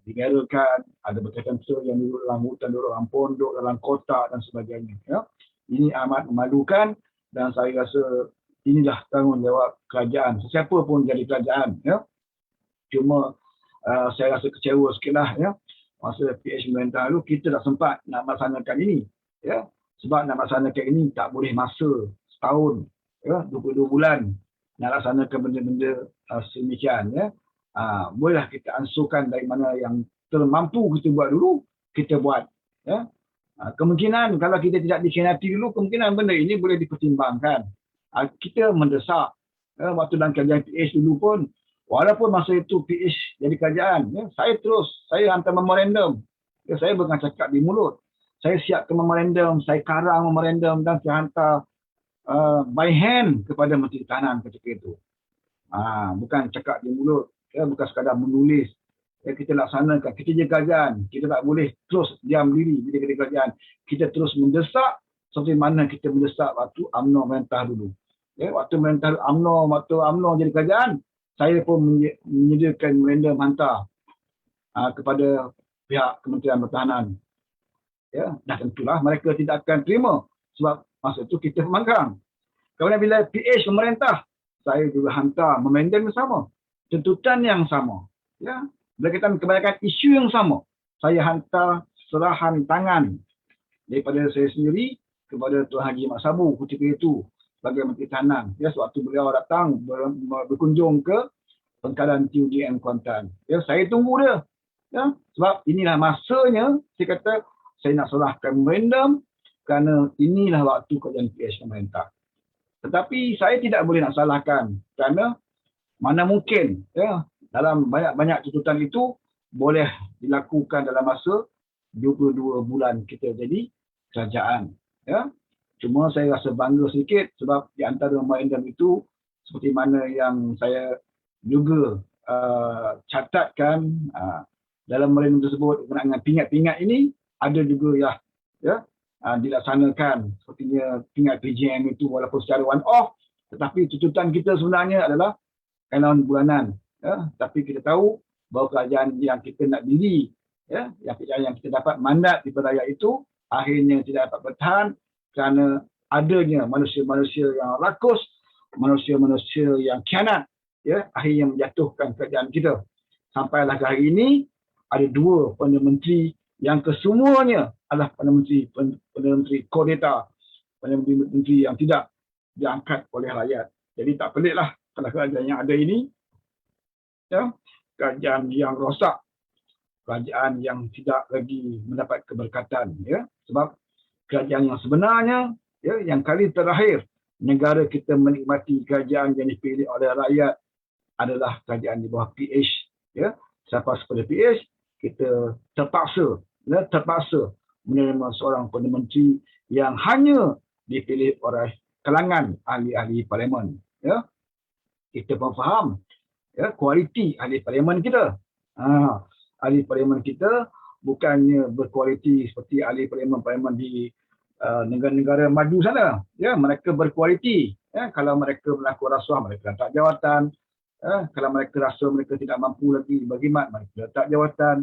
Digerakan, ada berkaitan yang duduk dalam hutan, duduk dalam pondok, dalam kota dan sebagainya. Ya. Ini amat memalukan dan saya rasa inilah tanggungjawab kerajaan. Sesiapa pun jadi kerajaan. Ya. Cuma saya rasa kecewa sikitlah. Ya. Masa PH pemerintah dulu kita tak sempat nak melaksanakan ini. Ya. Sebab nak melaksanakan ini tak boleh masa setahun, ya, 22 bulan nak laksanakan benda-benda sedemikian. Ya. Bolehlah kita ansurkan dari mana yang termampu kita buat dulu, kita buat. Ya. Kemungkinan kalau kita tidak dikhianati dulu, kemungkinan benda ini boleh dipertimbangkan. Kita mendesak. Ya, waktu dalam kerajaan PH dulu pun, walaupun masa itu PH jadi kerajaan, ya, saya hantar memorandum. Ya, saya bukan cakap di mulut. Saya siapkan memorandum, saya karang memorandum dan saya hantar by hand kepada Menteri Pertahanan ketika itu. Bukan cakap di mulut. Ya, bukan sekadar menulis. Ya, kita laksanakan. Kita je kerajaan. Kita tak boleh terus diam diri bila kita kerajaan. Kita terus mendesak seperti mana kita mendesak waktu UMNO merintah dulu. Ya, waktu merintah UMNO jadi kerajaan, saya pun menyediakan memorandum hantar kepada pihak Kementerian Pertahanan. Ya, dan tentulah mereka tidak akan terima sebab masa itu kita pemanggang. Kemudian bila PH memerintah, saya juga hantar memorandum yang sama. Tuntutan yang sama. Ya. Berkaitan kebanyakan isu yang sama. Saya hantar serahan tangan daripada saya sendiri kepada Tuan Haji Mat Sabu ketika itu sebagai Menteri Pertahanan. Ya, sewaktu beliau datang berkunjung ke pengkalan TUDM Kuantan. Ya, saya tunggu dia. Ya, sebab inilah masanya saya kata saya nak serahkan memorandum kerana inilah waktu kerajaan PH pemerintah. Tetapi saya tidak boleh nak salahkan kerana mana mungkin ya dalam banyak-banyak tuntutan itu boleh dilakukan dalam masa 22 bulan kita jadi kerajaan. Ya. Cuma saya rasa bangga sedikit sebab di antara memorandum itu seperti mana yang saya juga catatkan dalam memorandum tersebut berkenaan dengan pingat-pingat ini ada juga ya dilaksanakan sepertinya pingat PJM itu walaupun secara one off, tetapi tuntutan kita sebenarnya adalah kailan bulanan. Ya. Tapi kita tahu bahawa kerajaan yang kita nak diri, ya, yang kita dapat mandat di rakyat itu akhirnya tidak dapat bertahan kerana adanya manusia-manusia yang rakus, manusia-manusia yang khianat, ya, akhirnya menjatuhkan kerajaan kita. Sampailah ke hari ini ada 2 Perdana Menteri yang kesemuanya adalah Perdana Menteri kudeta, Perdana Menteri yang tidak diangkat oleh rakyat. Jadi tak peliklah Kalau kerajaan yang ada ini, ya, kerajaan yang rosak, kerajaan yang tidak lagi mendapat keberkatan, ya, sebab kerajaan yang sebenarnya, ya, yang kali terakhir negara kita menikmati kerajaan yang dipilih oleh rakyat adalah kerajaan di bawah PH, ya. Selepas pada PH, kita terpaksa menerima seorang Perdana Menteri yang hanya dipilih oleh kalangan ahli-ahli parlimen, ya. Kita pun faham, ya, kualiti ahli parlimen kita. Ahli parlimen kita bukannya berkualiti seperti ahli parlimen-parlimen di negara-negara maju sana. Ya, mereka berkualiti. Ya, kalau mereka berlaku rasuah, mereka letak jawatan. Ya, kalau mereka rasa mereka tidak mampu lagi berkhidmat, mereka letak jawatan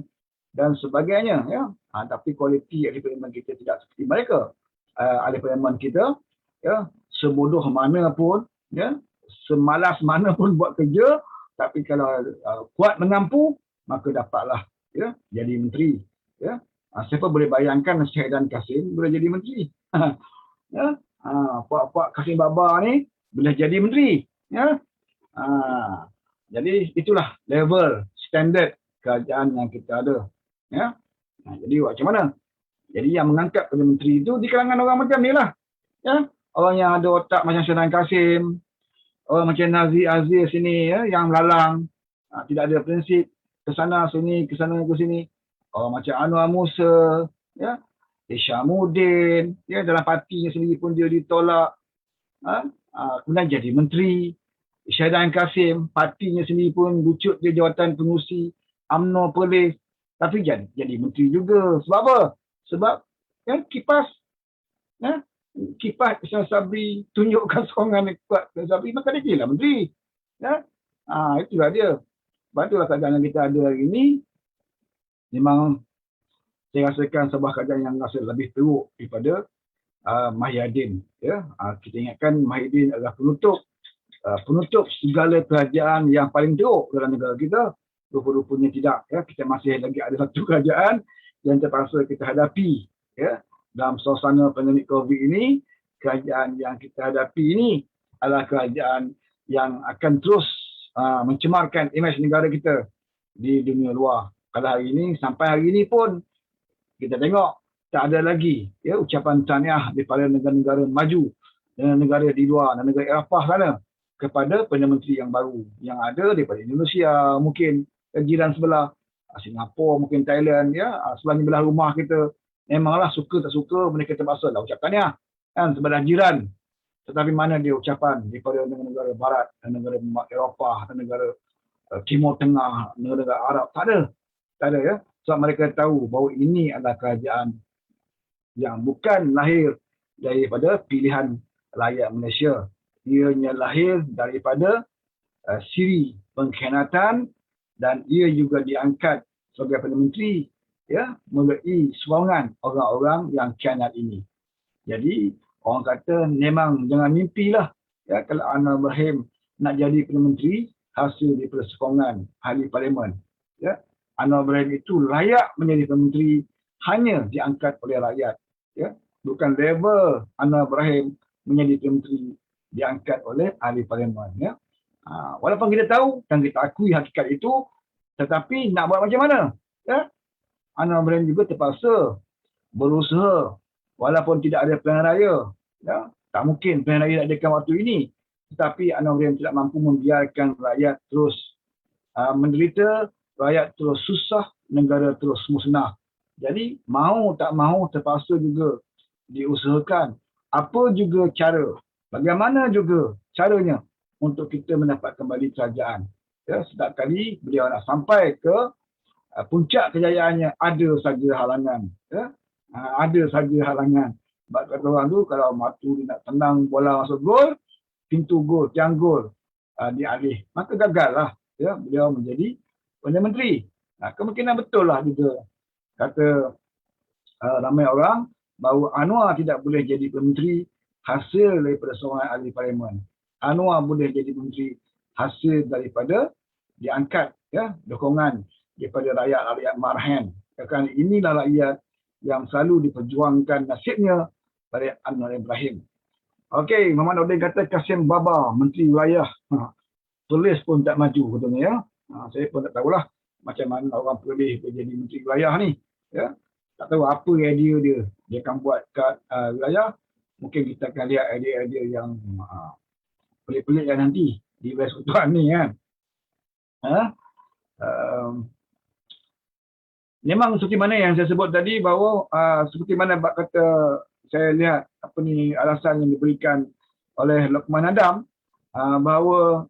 dan sebagainya. Ya. Tapi kualiti ahli parlimen kita tidak seperti mereka. Ahli parlimen kita, ya, sebodoh mana pun, ya, semalas mana pun buat kerja, tapi kalau kuat mengampu, maka dapatlah, ya, jadi menteri. Ya. Siapa boleh bayangkan Syahidan Kasim boleh jadi menteri? Ya. Puak-puak Kasim Baba ni boleh jadi menteri. Ya. Jadi itulah level standard kerajaan yang kita ada. Ya. Jadi macam mana? Jadi yang mengangkat Perdana Menteri itu di kalangan orang macam ni lah. Ya. Orang yang ada otak macam Syahidan Kasim, orang macam Nazir Aziz sini, ya, yang melalang, tidak ada prinsip, ke sana sini, ke sana ke sini. Orang macam Anwar Musa, ya, Isyamuddin, ya, dalam partinya sendiri pun dia ditolak, kemudian jadi menteri. Syahidan Kasim, partinya sendiri pun lucut dia jawatan pengurusi UMNO Perlis, tapi jadi menteri juga. Sebab apa? Sebab, ya, kipas, ya, kipas Ismail Sabri tunjukkan sokongan kuat Ismail Sabri, maka dia jadilah menteri. Ya? Itulah dia. Sebab itulah keadaan yang kita ada hari ini, memang saya rasakan sebuah keadaan yang rasa lebih teruk daripada Mahyadin. Ya? Kita ingatkan Mahyadin adalah penutup segala kerajaan yang paling teruk dalam negara kita. Rupa-rupanya tidak. Ya? Kita masih lagi ada satu kerajaan yang terpaksa kita hadapi. Ya? Dalam suasana pandemik COVID ini, kerajaan yang kita hadapi ini adalah kerajaan yang akan terus mencemarkan imej negara kita di dunia luar. Kalau hari ini, sampai hari ini pun, kita tengok tak ada lagi, ya, ucapan tahniah daripada negara-negara maju, dan negara di luar, dan negara Eropah sana, kepada Perdana Menteri yang baru, yang ada daripada Indonesia, mungkin jiran sebelah, Singapura, mungkin Thailand, ya, sebelah belah rumah kita. Memanglah suka tak suka, mereka terpaksa lah ucapkannya, kan, sebelah jiran. Tetapi mana dia ucapan daripada negara Barat, negara Eropah, negara Timur Tengah, negara Arab? Tak ada. Tak ada, ya. Sebab mereka tahu bahawa ini adalah kerajaan yang bukan lahir daripada pilihan rakyat Malaysia. Ianya lahir daripada siri pengkhianatan, dan ia juga diangkat sebagai Perdana Menteri, ya, melalui sokongan orang-orang yang khianat ini. Jadi orang kata memang jangan mimpilah, ya, kalau Anwar Ibrahim nak jadi Perdana Menteri hasil daripada sokongan ahli parlimen. Ya. Anwar Ibrahim itu layak menjadi Perdana Menteri hanya diangkat oleh rakyat. Ya. Bukan level Anwar Ibrahim menjadi Perdana Menteri diangkat oleh ahli parlimen. Ya. Walaupun kita tahu dan kita akui hakikat itu, tetapi nak buat macam mana? Ya. Anwar Ibrahim juga terpaksa berusaha walaupun tidak ada pilihan raya. Ya, tak mungkin pilihan raya diadakan waktu ini. Tetapi Anwar Ibrahim tidak mampu membiarkan rakyat terus menderita, rakyat terus susah, negara terus musnah. Jadi mau tak mau terpaksa juga diusahakan apa juga cara, bagaimana juga caranya untuk kita mendapat kembali kerajaan. Ya, setiap kali beliau nak sampai ke puncak kejayaannya, ada saja halangan. Ya? Ada saja halangan. Sebab kata orang tu, kalau Matu dia nak tenang bola masuk gol, pintu gol, tiang gol dialih, maka gagal lah, ya, beliau menjadi Perdana Menteri. Kemungkinan betul lah juga kata ramai orang bahawa Anwar tidak boleh jadi Perdana Menteri hasil daripada seorang ahli parlimen. Anwar boleh jadi menteri hasil daripada diangkat, ya, dukungan daripada rakyat-rakyat marhan. Kerana inilah rakyat yang selalu diperjuangkan nasibnya pada Anwar Ibrahim. Okey, Muhammad Nordin kata Kasim Baba, Menteri Wilayah. tulis pun tak maju katanya ya. Saya pun tak tahulah macam mana orang boleh jadi menteri wilayah ni ya. Tak tahu apa idea dia akan buat kat wilayah. Mungkin kita akan lihat idea-idea yang pelik-pelik kan nanti di Wilayah Sekutuan ni kan. Memang seperti mana yang saya sebut tadi bahawa seperti mana bab kata saya lihat apa ni alasan yang diberikan oleh Luqman Adam bahawa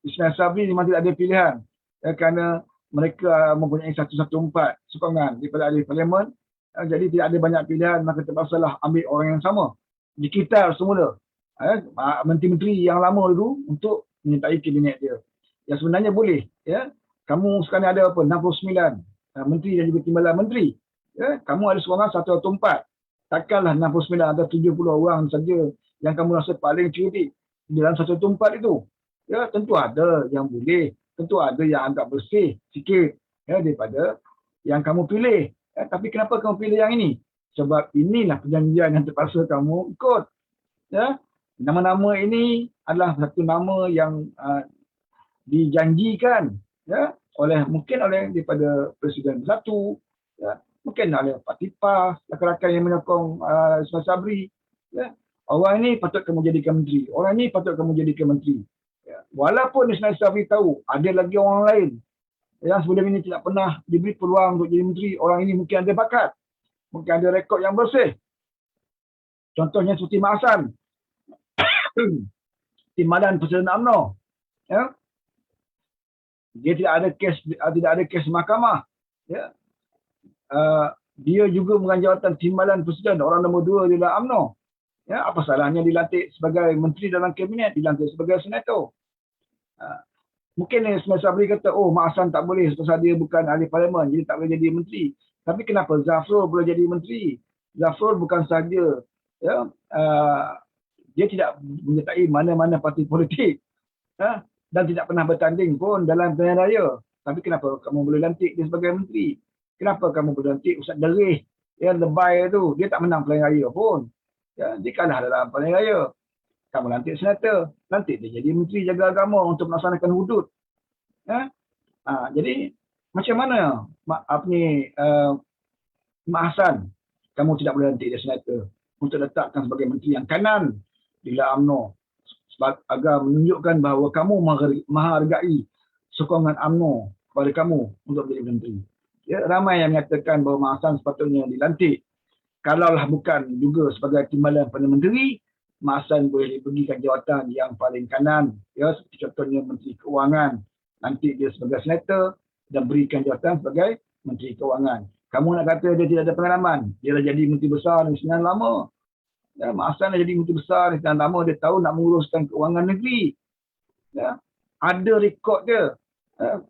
Ismail Sabri memang tidak ada pilihan kerana mereka mempunyai 114 sokongan daripada ahli parlimen, jadi tidak ada banyak pilihan, maka terpaksalah ambil orang yang sama dikitar semula menteri-menteri yang lama dulu untuk menyertai kabinet dia. Yang sebenarnya boleh ya. Kamu sekarang ada apa 69 menteri dan juga timbalan menteri ya. Kamu ada seorang 114, takkanlah 69 atau 70 orang saja yang kamu rasa paling cerdik dalam 114 itu ya. Tentu ada yang boleh, tentu ada yang agak bersih sikit ya daripada yang kamu pilih ya. Tapi kenapa kamu pilih yang ini? Sebab inilah perjanjian yang terpaksa kamu ikut ya. Nama-nama ini adalah satu nama yang dijanjikan ya mungkin oleh daripada Presiden Bersatu ya, mungkin oleh Parti PAS, rakan-rakan yang menyokong Ismail Sabri ya. Orang ini patut kamu jadikan menteri, orang ini patut kamu jadikan menteri ya. Walaupun Ismail Sabri tahu ada lagi orang lain yang sebelum ini tidak pernah diberi peluang untuk jadi menteri, orang ini mungkin ada bakat, mungkin ada rekod yang bersih, contohnya seperti Mak Hassan timbalan Presiden UMNO ya. Dia tidak ada kes mahkamah ya. Dia juga mengambil jawatan timbalan presiden, orang nombor 2 di dalam UMNO ya. Apa salahnya dilantik sebagai menteri dalam kabinet, dilantik sebagai senator. Mungkin Ismail Sabri kata Mak Hassan tak boleh sebab dia bukan ahli parlimen, jadi tak boleh jadi menteri. Tapi kenapa Zafrul boleh jadi menteri? Zafrul bukan sahaja ya, dia tidak menyertai mana-mana parti politik ya, dan tidak pernah bertanding pun dalam pilihan raya. Tapi kenapa kamu boleh lantik dia sebagai menteri? Kenapa kamu boleh lantik Ustaz Derih yang lebay tu? Dia tak menang pilihan raya pun ya, dia kalah dalam pilihan raya. Kamu lantik senator, lantik dia jadi menteri jaga agama untuk melaksanakan hudud ya. Jadi macam mana Mak Hassan kamu tidak boleh lantik dia senator untuk letakkan sebagai menteri yang kanan di dalam UMNO, agar menunjukkan bahawa kamu menghargai sokongan UMNO kepada kamu untuk menjadi menteri ya. Ramai yang menyatakan bahawa Mak Hassan sepatutnya dilantik, kalaulah bukan juga sebagai timbalan Perdana Menteri, Mak Hassan boleh diberikan jawatan yang paling kanan ya, seperti contohnya Menteri Keuangan, nanti dia sebagai senator dan berikan jawatan sebagai Menteri Keuangan. Kamu nak kata dia tidak ada pengalaman, dia dah jadi menteri besar di sekian lama ya. Mak Hassan dah jadi menteri besar di sekian lama, dia tahu nak menguruskan keuangan negeri ya. Ada rekod dia ya.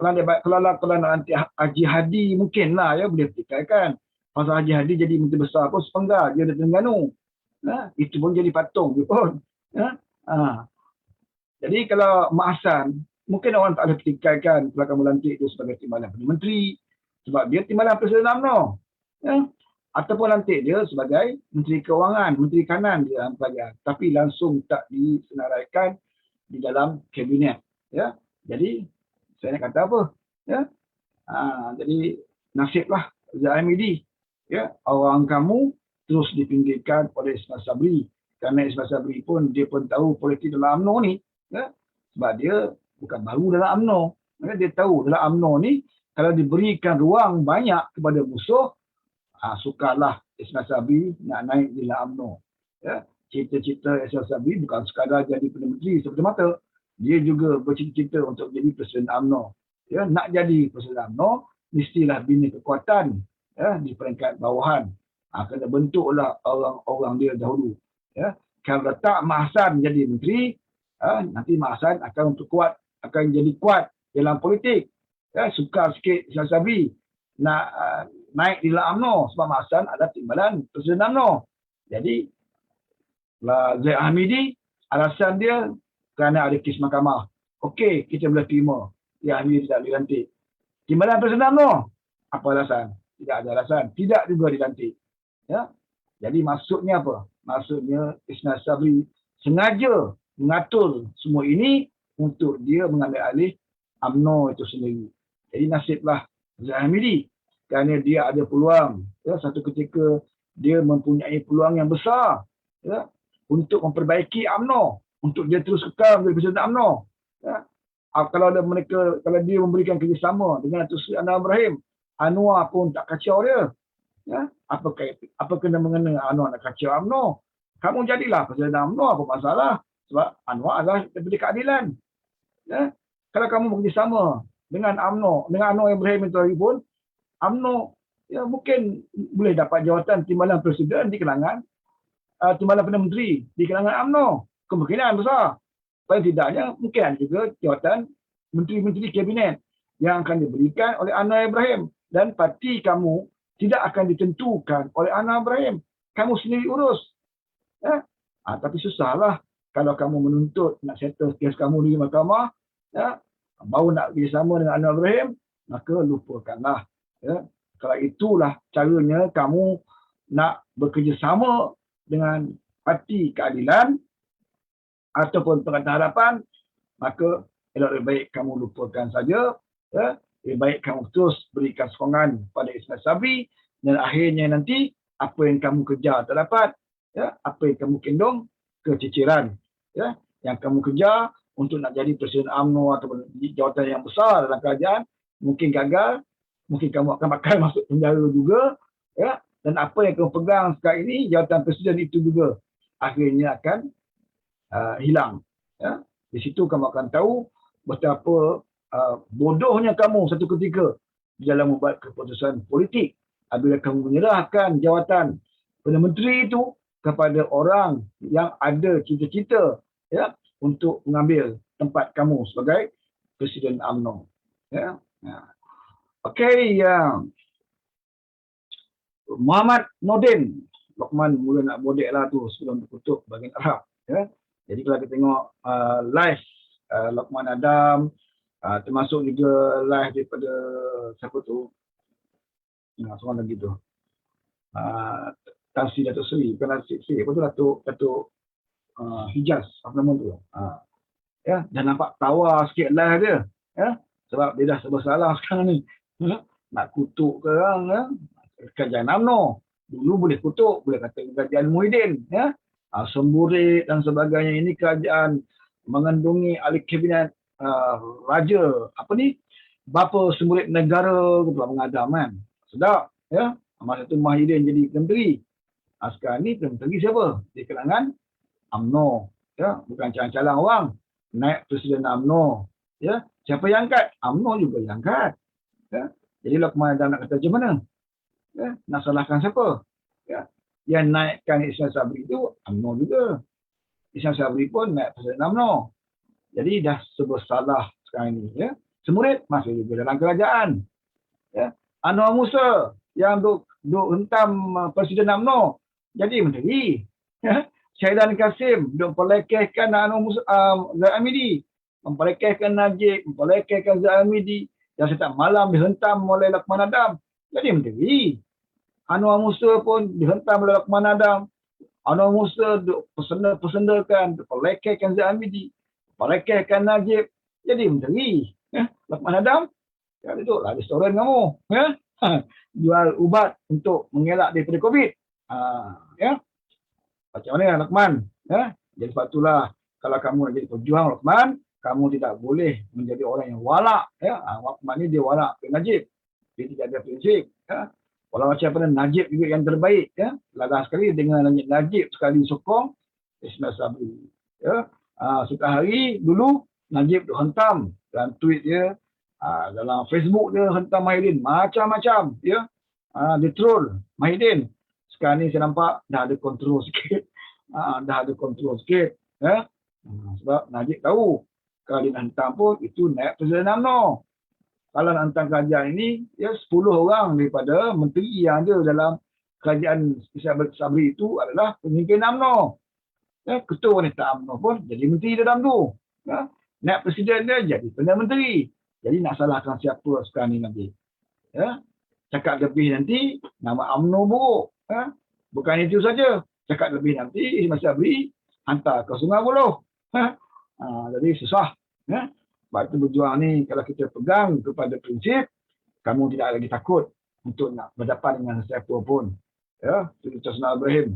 Kalau nak nanti Haji Hadi mungkinlah ya boleh pertikaikan. Pasal Haji Hadi jadi menteri besar pun sepenggal dia ada Terengganu ya. Itu pun jadi patung dia pun ya. Jadi kalau Mak Hassan, mungkin orang tak ada pertikaikan kalau kamu lantik dia sebagai timbalan Perdana Menteri sebab dia timbalan Presiden UMNO ya. Ataupun lantik dia sebagai Menteri Keuangan, Menteri Kanan di dalam kerajaan, tapi langsung tak disenaraikan di dalam kabinet ya. Jadi saya nak kata apa ya, jadi nasiblah Zahimidi ya, orang kamu terus dipinggirkan oleh Ismail Sabri, kerana Ismail Sabri pun dia pun tahu politik dalam UMNO ni ya, sebab dia bukan baru dalam UMNO ya. Dia tahu dalam UMNO ni kalau diberikan ruang banyak kepada musuh, sukarlah Ismail Sabri nak naik di dalam UMNO ya. Cita-cita Ismail Sabri bukan sekadar jadi Perdana Menteri semata-mata, dia juga bercita-cita untuk jadi Presiden UMNO ya. Nak jadi Presiden UMNO mestilah bina kekuatan ya di peringkat bawahan. Kena bentuklah orang-orang dia dahulu ya. Kalau letak Mak Hassan jadi menteri, nanti Mak Hassan akan jadi kuat dalam politik ya. Sukar sikit Ismail Sabri nak naik di dalam UMNO sebab Mak Hassan ada timbalan Presiden UMNO. Jadi Zaid Hamidi alasan dia kerana ada kes mahkamah. Okey, kita boleh terima Zaid Hamidi tidak dilantik. Timbalan Presiden UMNO, apa alasan? Tidak ada alasan, tidak juga dilantik ya. Jadi maksudnya apa? Maksudnya Ismail Sabri sengaja mengatur semua ini untuk dia mengambil alih UMNO itu sendiri. Jadi nasiblah Zahid Hamidi, kerana dia ada peluang, ya, satu ketika dia mempunyai peluang yang besar, ya, untuk memperbaiki UMNO, untuk dia terus kekal menjadi Presiden UMNO. Ya. Kalau dia memberikan kerjasama dengan Datuk Seri Anwar Ibrahim, Anwar pun tak kacau dia. Ya. Apa kena mengena Anwar nak kacau UMNO? Kamu jadilah Presiden UMNO, apa masalah? Sebab Anwar adalah daripada keadilan. Ya. Kalau kamu bekerjasama dengan UMNO, dengan Anwar Ibrahim itu lagi pun, UMNO ya, mungkin boleh dapat jawatan timbalan Presiden di kalangan timbalan Perdana Menteri di kalangan UMNO. Kemungkinan besar. Paling tidaknya mungkin ada juga jawatan menteri-menteri kabinet yang akan diberikan oleh Anwar Ibrahim. Dan parti kamu tidak akan ditentukan oleh Anwar Ibrahim. Kamu sendiri urus. Ya? Tapi susahlah kalau kamu menuntut nak settle kes kamu di mahkamah, ya, baru nak bersama dengan Anwar Ibrahim, maka lupakanlah. Ya? Kalau itulah caranya kamu nak bekerjasama dengan parti keadilan ataupun Pakatan Harapan, maka lebih baik kamu lupakan saja. Ya? Lebih baik kamu terus berikan sokongan pada Ismail Sabri, dan akhirnya nanti apa yang kamu kejar tak dapat, ya? Apa yang kamu kendong keciciran, ya? Yang kamu kejar untuk nak jadi Presiden UMNO ataupun jawatan yang besar dalam kerajaan, mungkin gagal, mungkin kamu akan masuk penjara juga, ya? Dan apa yang kamu pegang sekarang ini, jawatan Presiden itu juga akhirnya akan hilang. Ya? Di situ kamu akan tahu betapa bodohnya kamu satu ketika di dalam membuat keputusan politik apabila kamu menyerahkan jawatan Perdana Menteri itu kepada orang yang ada cita-cita, ya, untuk mengambil tempat kamu sebagai Presiden UMNO. Ya? Okey, Muhammad Nordin. Lokman mula nak bodek lah tu sebelum tutup bahagian Arab. Ya? Jadi kalau kita tengok live Lokman Adam, termasuk juga live daripada siapa tu, seorang lagi tu, Tan Sri Datuk Seri, bukan Tan Sri, apa tu, Datuk Hijaz, apa nama tu, ya, dah nampak tawa sikit live dia, ya, sebab dia dah serba salah sekarang ni, ya? Nak kutuk ke orang, ya? Kerajaan UMNO, dulu boleh kutuk, boleh kata kerajaan Muhyiddin, ya, semburit dan sebagainya. Ini kerajaan mengandungi ahli kabinet raja, apa ni, bapa semburit negara, ketua mengadam kan, sedap, ya. Masa tu Muhyiddin jadi Perdana Menteri. Sekarang ni Perdana Menteri siapa? Di kalangan UMNO, ya, bukan calang-calang orang naik Presiden UMNO, ya. Siapa yang angkat? UMNO juga yang angkat, ya. Jadi Lokman Adam nak kata macam mana? Ya, nak salahkan siapa? Ya. Yang naikkan Ismail Sabri itu UMNO juga. Ismail Sabri pun naik Presiden UMNO. Jadi dah serba salah sekarang ini, ya. Semburit masih juga dalam kerajaan, ya. Anwar Musa yang duk hentam Presiden UMNO jadi menteri, ya. Syahidan Kasim duk pelekehkan Anwar Musa, Zahid Hamidi, mempelekehkan Najib, mempelekehkan Zahid Hamidi, yang setiap malam dihentam oleh Lokman Adam jadi menteri. Anwar Musa pun dihentam oleh Lokman Adam. Anwar Musa duk pesenda-pesendakan, duk pelekehkan Zahid Hamidi, pelekehkan Najib jadi menteri. Ya, Lokman Adam, ya, duduklah restoran kamu, ya. Jual ubat untuk mengelak daripada COVID. Ya. Macam mana Lokman? Ya. Jadi sebab itulah kalau kamu nak jadi pejuang Lokman, kamu tidak boleh menjadi orang yang walak. Ya. Lokman ni dia walak ke Najib. Dia tidak ada prinsip. Ya. Walau macam mana Najib juga yang terbaik. Ya. Ladah sekali dengan Najib sekali sokong Ismail Sabri. Ya. Setiap hari dulu Najib duk hentam dalam tweet dia, dalam Facebook dia hentam Muhyiddin macam-macam, ya. Dia troll Muhyiddin. Sekarang ni saya nampak dah ada kontrol sikit. Ya. Sebab Najib tahu kalau dia nak hentam pun itu naik Presiden UMNO. Kalau nak hentam kerajaan ini, ya, 10 orang daripada menteri yang ada dalam kerajaan Ismail Sabri itu adalah pemimpin UMNO. Ya, ketua wanita UMNO pun jadi menteri dalam tu. Ya. Naik Presiden dia jadi Perdana Menteri. Jadi nak salahkan siapa sekarang ni nanti? Ya. Cakap lebih nanti nama UMNO buruk. Ya. Bukan itu saja. Cakap lebih nanti Ismail Sabri hantar ke Sungai Buloh. Jadi susah. Ya. Sebab itu berjuang ni, kalau kita pegang kepada prinsip, kamu tidak lagi takut untuk nak berdepan dengan siapa pun. Ya, itu Sayyidina Ibrahim.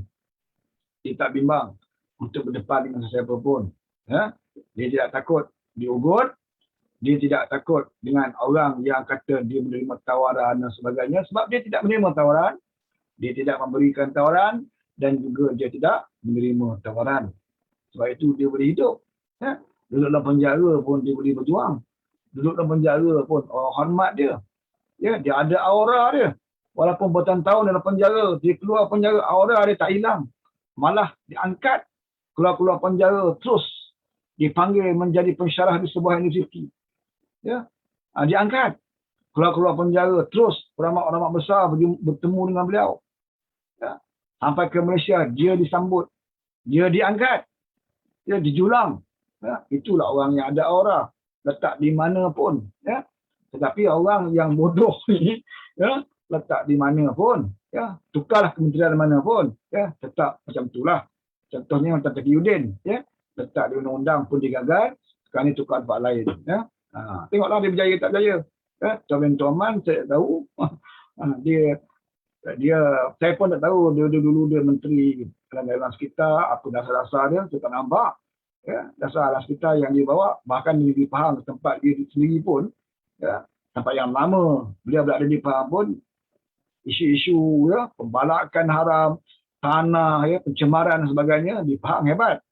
Dia tak bimbang untuk berdepan dengan siapa pun. Ya. Dia tidak takut diugut. Dia tidak takut dengan orang yang kata dia menerima tawaran dan sebagainya. Sebab dia tidak menerima tawaran. Dia tidak memberikan tawaran. Dan juga dia tidak menerima tawaran. Sebab itu dia boleh hidup. Ya. Duduk dalam penjara pun dia boleh berjuang. Duduk dalam penjara pun orang hormat dia. Ya, dia ada aura dia. Walaupun bertahun-tahun dalam penjara, dia keluar penjara, aura dia tak hilang. Malah diangkat keluar-keluar penjara terus dipanggil menjadi pensyarah di sebuah universiti. Ya, diangkat keluar-keluar penjara terus ulama-ulama besar bertemu dengan beliau. Ya. Sampai ke Malaysia dia disambut, dia diangkat, dia dijulang. Ya. Itulah orang yang ada aura, letak di mana pun. Ya. Tetapi orang yang bodoh ni, ya, letak di mana pun, ya, tukarlah kementerian mana pun, ya, tetap macam itulah. Contohnya macam Taqiyuddin, ya, letak di undang-undang pun digagal, sekarang ni tukar tempat lain. Ya. Tengoklah dia berjaya tak berjaya. Ya, Tuan Tuan saya tahu dia saya pun tak tahu dia dulu dia menteri dalam sekitar, apa dasar-dasar dia saya tak nampak. Ya, dasar dalam sekitar yang dia bawa, bahkan di Pahang tempat dia sendiri pun, ya, tempat yang lama beliau berada di Pahang pun, isu-isu, ya, pembalakan haram, tanah, ya, pencemaran dan sebagainya di Pahang hebat.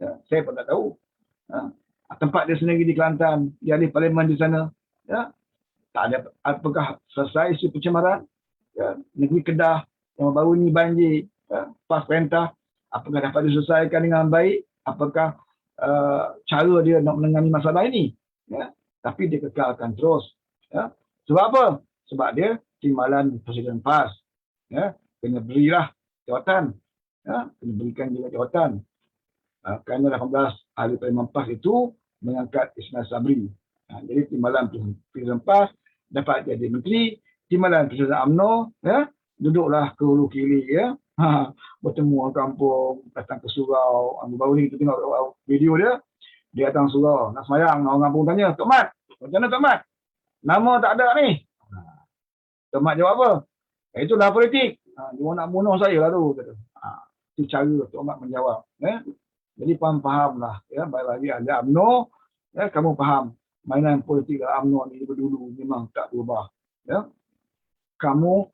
Ya, saya pun tak tahu. Ya. Tempat dia sendiri di Kelantan, dia ahli parlimen di sana, ya, tak ada apakah selesai isu pencemaran. Ya, negeri Kedah yang baru ni banjir, ya, pas perintah, apakah dapat diselesaikan dengan baik, apakah cara dia nak menangani masalah ini. Ya. Tapi dia kekalkan terus. Ya. Sebab apa? Sebab dia timbalan Presiden PAS. Ya. Kena berilah jawatan. Ya. Kena berikan juga jawatan. Kerana 18 ahli Parlimen PAS itu mengangkat Ismail Sabri. Jadi timbalan Presiden PAS dapat jadi menteri, timbalan Presiden UMNO, ya, duduklah ke hulu kiri, ya, bertemu orang kampung, datang ke surau. Baru ni kita tengok video dia datang surau, nak semayang, orang kampung tanya, Tok Mat, macam mana Tok Mat? Nama tak ada ni. Tok Mat jawab apa? Itulah politik. Dia nak bunuh saya lah tu. Itu cara Tok Mat menjawab. Ya. Jadi faham-fahamlah. Ya, bagi ada UMNO, ya, kamu faham. Mainan politik UMNO ni dulu memang tak berubah. Ya. Kamu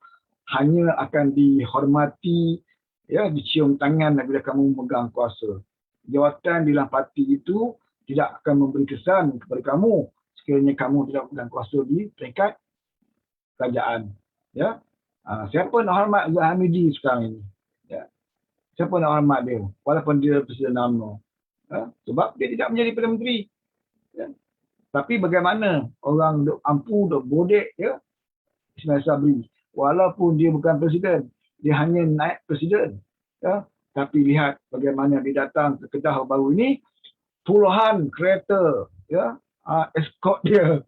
hanya akan dihormati, ya, dicium tangan bila kamu memegang kuasa. Jawatan di dalam parti itu tidak akan memberi kesan kepada kamu sekiranya kamu tidak memegang kuasa di peringkat kerajaan. Ya. Siapa nak hormat Zahid Hamidi sekarang ini? Ya. Siapa nak hormat dia? Walaupun dia Presiden UMNO. Ya. Sebab dia tidak menjadi Perdana Menteri. Ya. Tapi bagaimana orang duk ampu, duk bodek, ya, Ismail Sabri. Walaupun dia bukan presiden, dia hanya naik presiden. Ya. Tapi lihat bagaimana dia datang ke Kedah baru ini, puluhan kereta, ya, escort dia.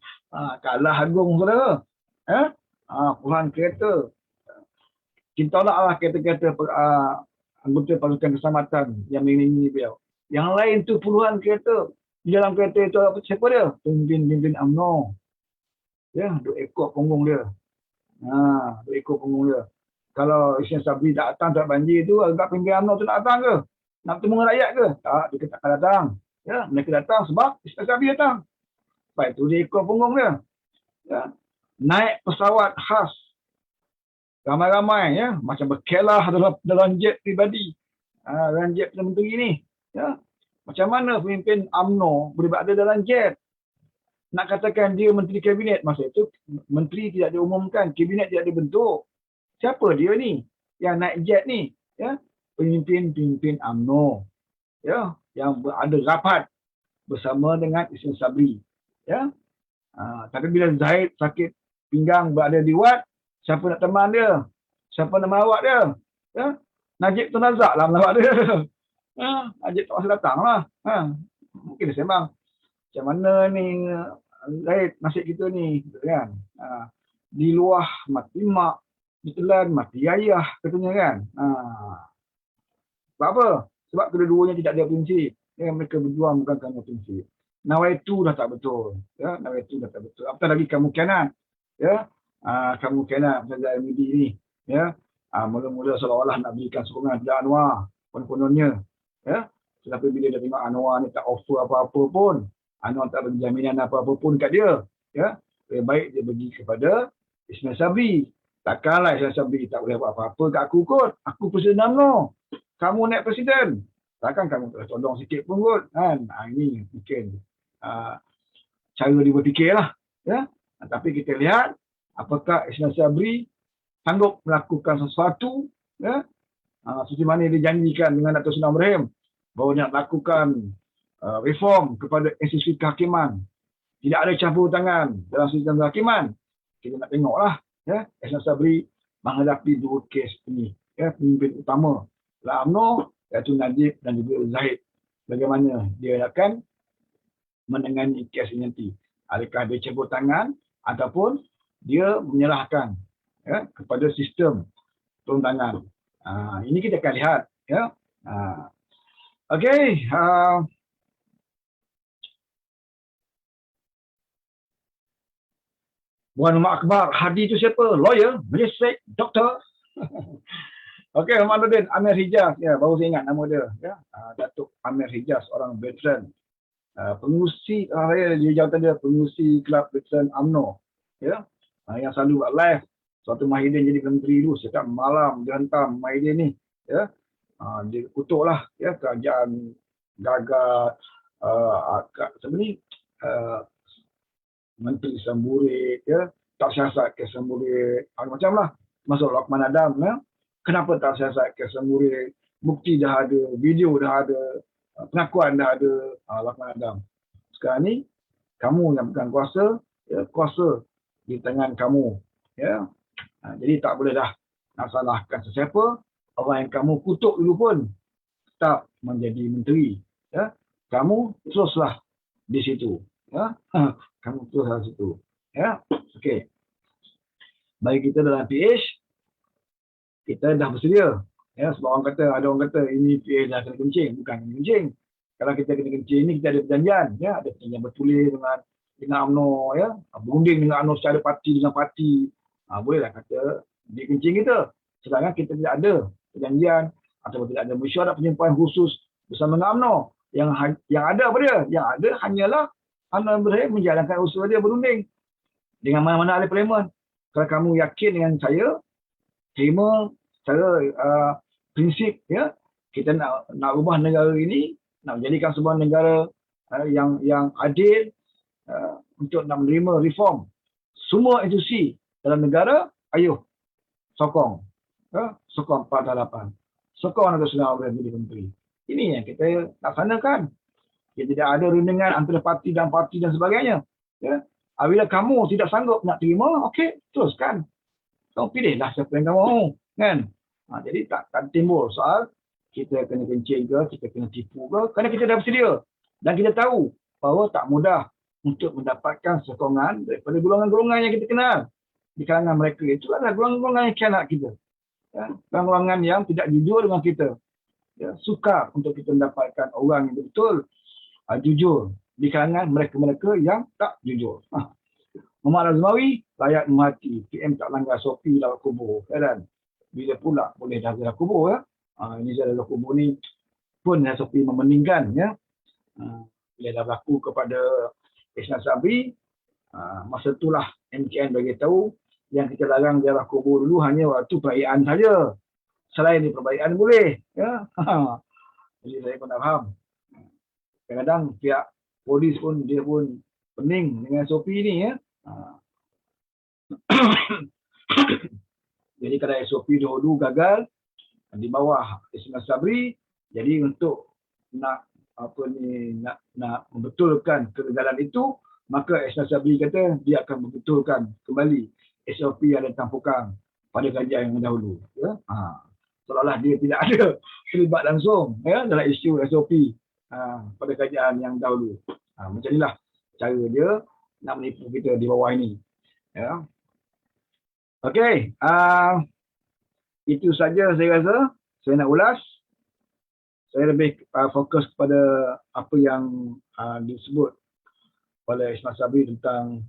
Kalah Agung saudara. Ya. Puluhan kereta. Kita tolaklah kereta-kereta anggota pasukan keselamatan yang mengelilingi beliau. Yang lain tu puluhan kereta. Di dalam kereta itu siapa dia? Pemimpin UMNO. Ya, 2 ekor punggung dia. 2 ekor punggung dia. Kalau Ismail Sabri datang tak banjir tu, agak pemimpin UMNO tu nak datang ke? Nak bertemu dengan rakyat ke? Tak, dia tak akan datang. Ya, mereka datang sebab Ismail Sabri datang. Sebab itu dia ekor punggung dia. Ya. Naik pesawat khas. Ramai-ramai, ya, macam berkelah dalam jet pribadi. Dalam jet Perdana Menteri ni. Ya. Macam mana pemimpin UMNO boleh berada dalam jet? Nak katakan dia menteri kabinet, masa itu menteri tidak diumumkan, kabinet tidak dibentuk. Siapa dia ni yang naik jet ni? Ya, pemimpin UMNO. Ya, yang ada rapat bersama dengan Ismail Sabri. Ya. Tapi bila Zahid sakit pinggang berada di wad, siapa nak teman dia? Siapa nak melawat dia? Ya? Najib Tun Razak lah melawat dia. Najib tak masa datang lah. Mungkin dia sembang. Macam mana ni Zahid nasib kita ni? Kan? Di luar mati mak, di telan mati ayah katanya kan. Sebab apa? Sebab kedua-duanya tidak ada prinsip. Ya, mereka berjuang bukan kerana prinsip. Nawaitu dah tak betul. Ya, nawaitu dah tak betul. Apatah lagi kamu khianat. Ya, kamu khianat Zaid Almidi ni. Ya, mula-mula seolah-olah nak berikan sokongan kepada Anwar. Kononnya. Ya, tetapi bila dia tengok Anwar ni tak offer apa-apa pun, Anwar tak bagi jaminan apa-apa pun kat dia. Ya, lebih baik dia bagi kepada Ismail Sabri. Takkanlah Ismail Sabri tak boleh buat apa-apa kat aku kot. Aku Presiden UMNO. Kamu naik presiden. Takkan kamu tak tolong sikit pun kot. Kan? Ini mungkin cara dia berfikir lah. Ya? Tapi kita lihat apakah Ismail Sabri sanggup melakukan sesuatu, ya? Seperti mana dia janjikan dengan Dato' Seri Ibrahim bahawa dia nak lakukan reform kepada institusi kehakiman. Tidak ada campur tangan dalam sistem kehakiman. Kita nak tengoklah, ya, Ismail Sabri menghadapi dua kes ini. Ya, pemimpin utama UMNO iaitu Najib dan juga Zahid. Bagaimana dia akan menangani kes ini nanti? Adakah dia campur tangan ataupun dia menyerahkan, ya, kepada sistem turun tangan? Ini kita akan lihat, ya. Okey. Puan Mak Akbar, Hadi itu siapa? Lawyer, magistrate, doktor. Okey, Muhammaduddin Amir Hijaz, ya, baru saya ingat nama dia, ya. Datuk Amir Hijaz, orang veteran, pengurusi, dia jawatan dia pengurusi kelab veteran UMNO, ya, yang selalu buat live. Suatu Mahidin jadi menteri dulu, setiap malam dia hentam Mahidin ni, ya. Dia kutuklah, ya, kerajaan gagal, sebenarnya Menteri Samburit, ya, tak siasat ke Samburit, macam lah. Masuk Lokman Adam, ya. Kenapa tak siasat ke Samburit? Bukti dah ada, video dah ada, pengakuan dah ada, Lokman Adam. Sekarang ni, kamu yang pegang kuasa, ya, kuasa di tangan kamu, ya. Jadi tak boleh dah nak salahkan sesiapa. Orang yang kamu kutuk dulu pun tetap menjadi menteri, ya. Kamu teruslah di situ, ya. Kamu teruslah di situ, ya. Okey. Bagi kita dalam PH, kita dah bersedia, ya. Sebab ada orang kata ini PH dah kena kencing. Bukan kena kencing. Kalau kita kena kencing ni, kita ada perjanjian, ya. Ada perjanjian bertulis dengan UMNO, ya. Berunding dengan UMNO secara parti dengan parti. Bolehlah kata dia kencing kita. Sedangkan kita tidak ada perjanjian atau tidak ada mesyuarat penyampaian khusus bersama dengan UMNO. Yang ada apa dia? Yang ada hanyalah UMNO Ibrahim menjalankan usaha dia berunding dengan mana-mana ahli parlimen. Kalau kamu yakin dengan saya, terima secara prinsip, ya, kita nak ubah negara ini, nak menjadikan sebuah negara yang adil, untuk nak menerima reform semua institusi dalam negara. Ayo sokong, sokong 4-8, sokong Dato' Seri Ibrahim menjadi menteri. Ini yang kita laksanakan. Kita tidak ada rundingan antara parti dan sebagainya, ya. Bila kamu tidak sanggup nak terima, okey, teruskan. Kamu pilihlah siapa yang kamu mahu, kan? Jadi tak timbul soal kita kena kencing ke, kita kena tipu ke, kerana kita dah bersedia. Dan kita tahu bahawa tak mudah untuk mendapatkan sokongan daripada golongan-golongan yang kita kenal. Di kalangan mereka itu adalah golongan-golongan yang khianat kita, ya? Golongan yang tidak jujur dengan kita, ya? Sukar untuk kita mendapatkan orang yang betul jujur di kalangan mereka-mereka yang tak jujur. Muhammad Azmawi layak memati, PM tak langgar SOP lawat kubur, kan? Bila pula boleh dah lawat kubur, ya? Ini jalan lawat kubur ni pun SOP memeningkan, ya. Bila dah berlaku kepada Ismail Sabri, masa itulah MKN bagi tahu yang kita larang dia lawat kubur dulu hanya waktu perayaan saja. Selain di perayaan boleh, ya. Jadi saya pun tak faham. Kadang-kadang pihak polis pun dia pun pening dengan SOP ni, ya. Jadi kalau SOP dahulu gagal di bawah Ismail Sabri, jadi untuk nak membetulkan kegagalan itu, maka Ismail Sabri kata dia akan membetulkan kembali SOP yang ada tampukan pada kerajaan yang dahulu, ya. Seolah-olah dia tidak ada terlibat langsung, ya, dalam isu SOP pada kerajaan yang dahulu. Macam inilah cara dia nak menipu kita di bawah ini, ya. Okey, itu saja saya rasa saya nak ulas. Saya lebih fokus kepada apa yang disebut oleh Ismail Sabri tentang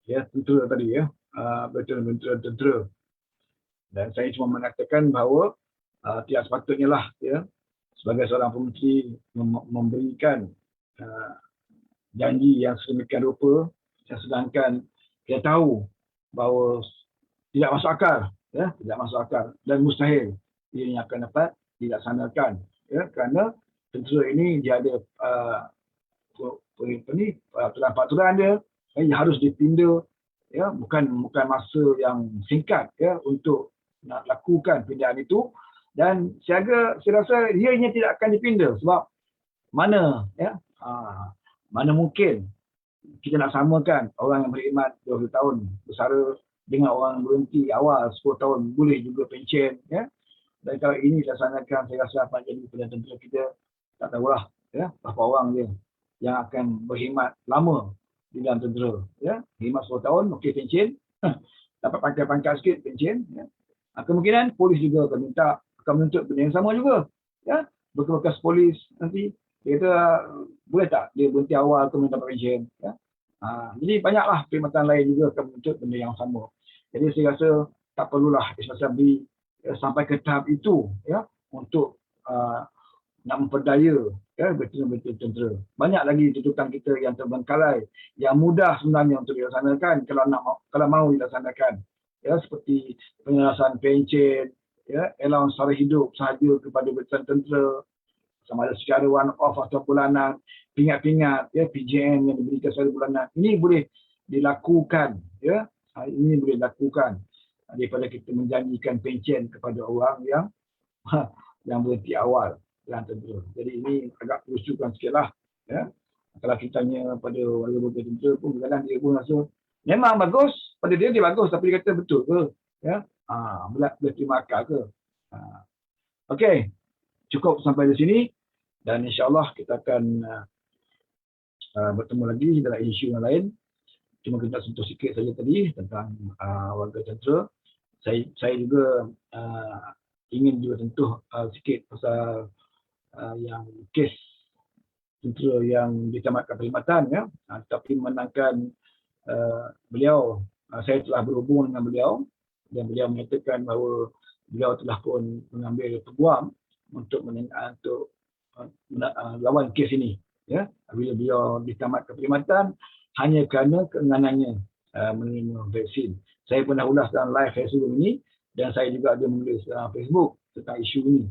tentera tadi tentera. Dan saya cuma mengatakan bahawa tidak sepatutnya lah sebagai seorang pementeri memberikan janji yang sedemikian rupa, sedangkan kita tahu bahawa tidak masuk akal, tidak masuk akal dan mustahil ia akan dapat dilaksanakan, kerana tentera ini dia ada peraturan-peraturan dia yang harus dipinda, bukan masa yang singkat untuk nak lakukan pindaan itu. Dan saya rasa ianya tidak akan dipinda sebab mana mungkin kita nak samakan orang yang berkhidmat 20 tahun bersara dengan orang yang berhenti awal 10 tahun boleh juga pencen, dan kalau ini dilaksanakan, saya rasa apa jadi pada tentera kita tak tahulah berapa orang dia yang akan berkhidmat lama di dalam tentera, khidmat 10 tahun okey pencen, dapat pangkat sikit pencen, kemungkinan polis juga akan menuntut benda yang sama juga, bekas polis nanti dia kata boleh tak dia berhenti awal ke mendapat pension, jadi banyaklah perkhidmatan lain juga akan menuntut benda yang sama. Jadi saya rasa tak perlulah Ismail Sabri sampai ke tahap itu untuk nak memperdaya betul-betul tentera. Banyak lagi tuntutan kita yang terbengkalai, yang mudah sebenarnya untuk dilaksanakan kalau mahu dilaksanakan, seperti penyelesaian pencen, allowance sara hidup sahaja kepada veteran tentera, sama ada secara one off atau bulanan, pingat-pingat PJN yang diberikan secara bulanan. Ini boleh dilakukan, ini boleh dilakukan daripada kita menjanjikan pencen kepada orang yang berhenti awal dalam tentera. Jadi ini agak kerusukan sikitlah, kalau kita tanya pada warga tentera pun kadang dia pun rasa memang bagus, pada dia bagus, tapi dia kata betul ke, boleh terima akal ke. Okey, cukup sampai di sini dan insya-Allah kita akan bertemu lagi dalam isu yang lain. Cuma kita sentuh sikit saja tadi tentang warga tentera. Saya juga ingin juga sentuh sikit pasal yang kes tentera yang ditamatkan perkhidmatan, tapi menangkan beliau, saya telah berhubung dengan beliau dan beliau menyatakan bahawa beliau telah pun mengambil peguam untuk lawan kes ini, bila beliau ditamatkan perkhidmatan hanya kerana keenganannya menerima vaksin. Saya pernah ulas dalam live saya sebelum ini dan saya juga ada menulis dalam Facebook tentang isu ini,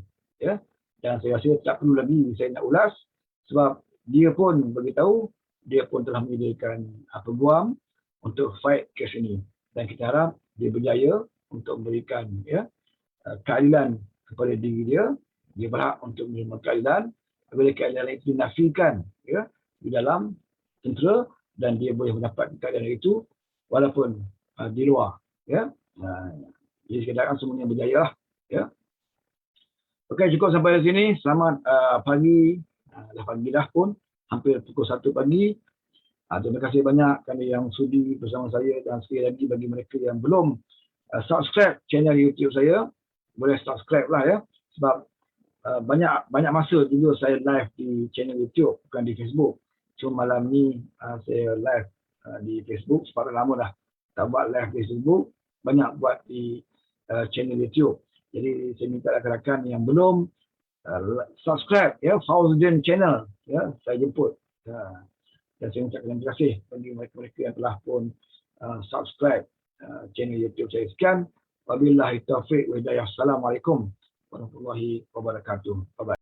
dan saya rasa tak perlu lagi saya nak ulas sebab dia pun beritahu dia pun telah menyediakan peguam untuk fight kes ini dan kita harap dia berjaya untuk memberikan keadilan kepada diri dia. Dia berhak untuk menerima keadilan apabila keadilan itu dinafikan di dalam tentera dan dia boleh mendapat keadilan itu walaupun di luar, jadi sekadar semuanya berjaya lah, Okey, cukup sampai di sini. Selamat pagi. Dah pagi dah pun, hampir pukul 1 pagi. Terima kasih banyak kerana yang sudi bersama saya dan sekali lagi bagi mereka yang belum subscribe channel YouTube saya, boleh subscribe lah sebab banyak masa juga saya live di channel YouTube bukan di Facebook. Cuma malam ni saya live di Facebook sebab lama dah tak buat live di Facebook, banyak buat di channel YouTube. Jadi saya minta rakan-rakan yang belum subscribe Fauzdin channel, saya jemput, dan saya ucapkan terima kasih bagi mereka-mereka yang telah pun subscribe channel YouTube saya. Sekian, wabillahi taufiq wa hidayah. Assalamualaikum warahmatullahi wabarakatuh. Bye bye.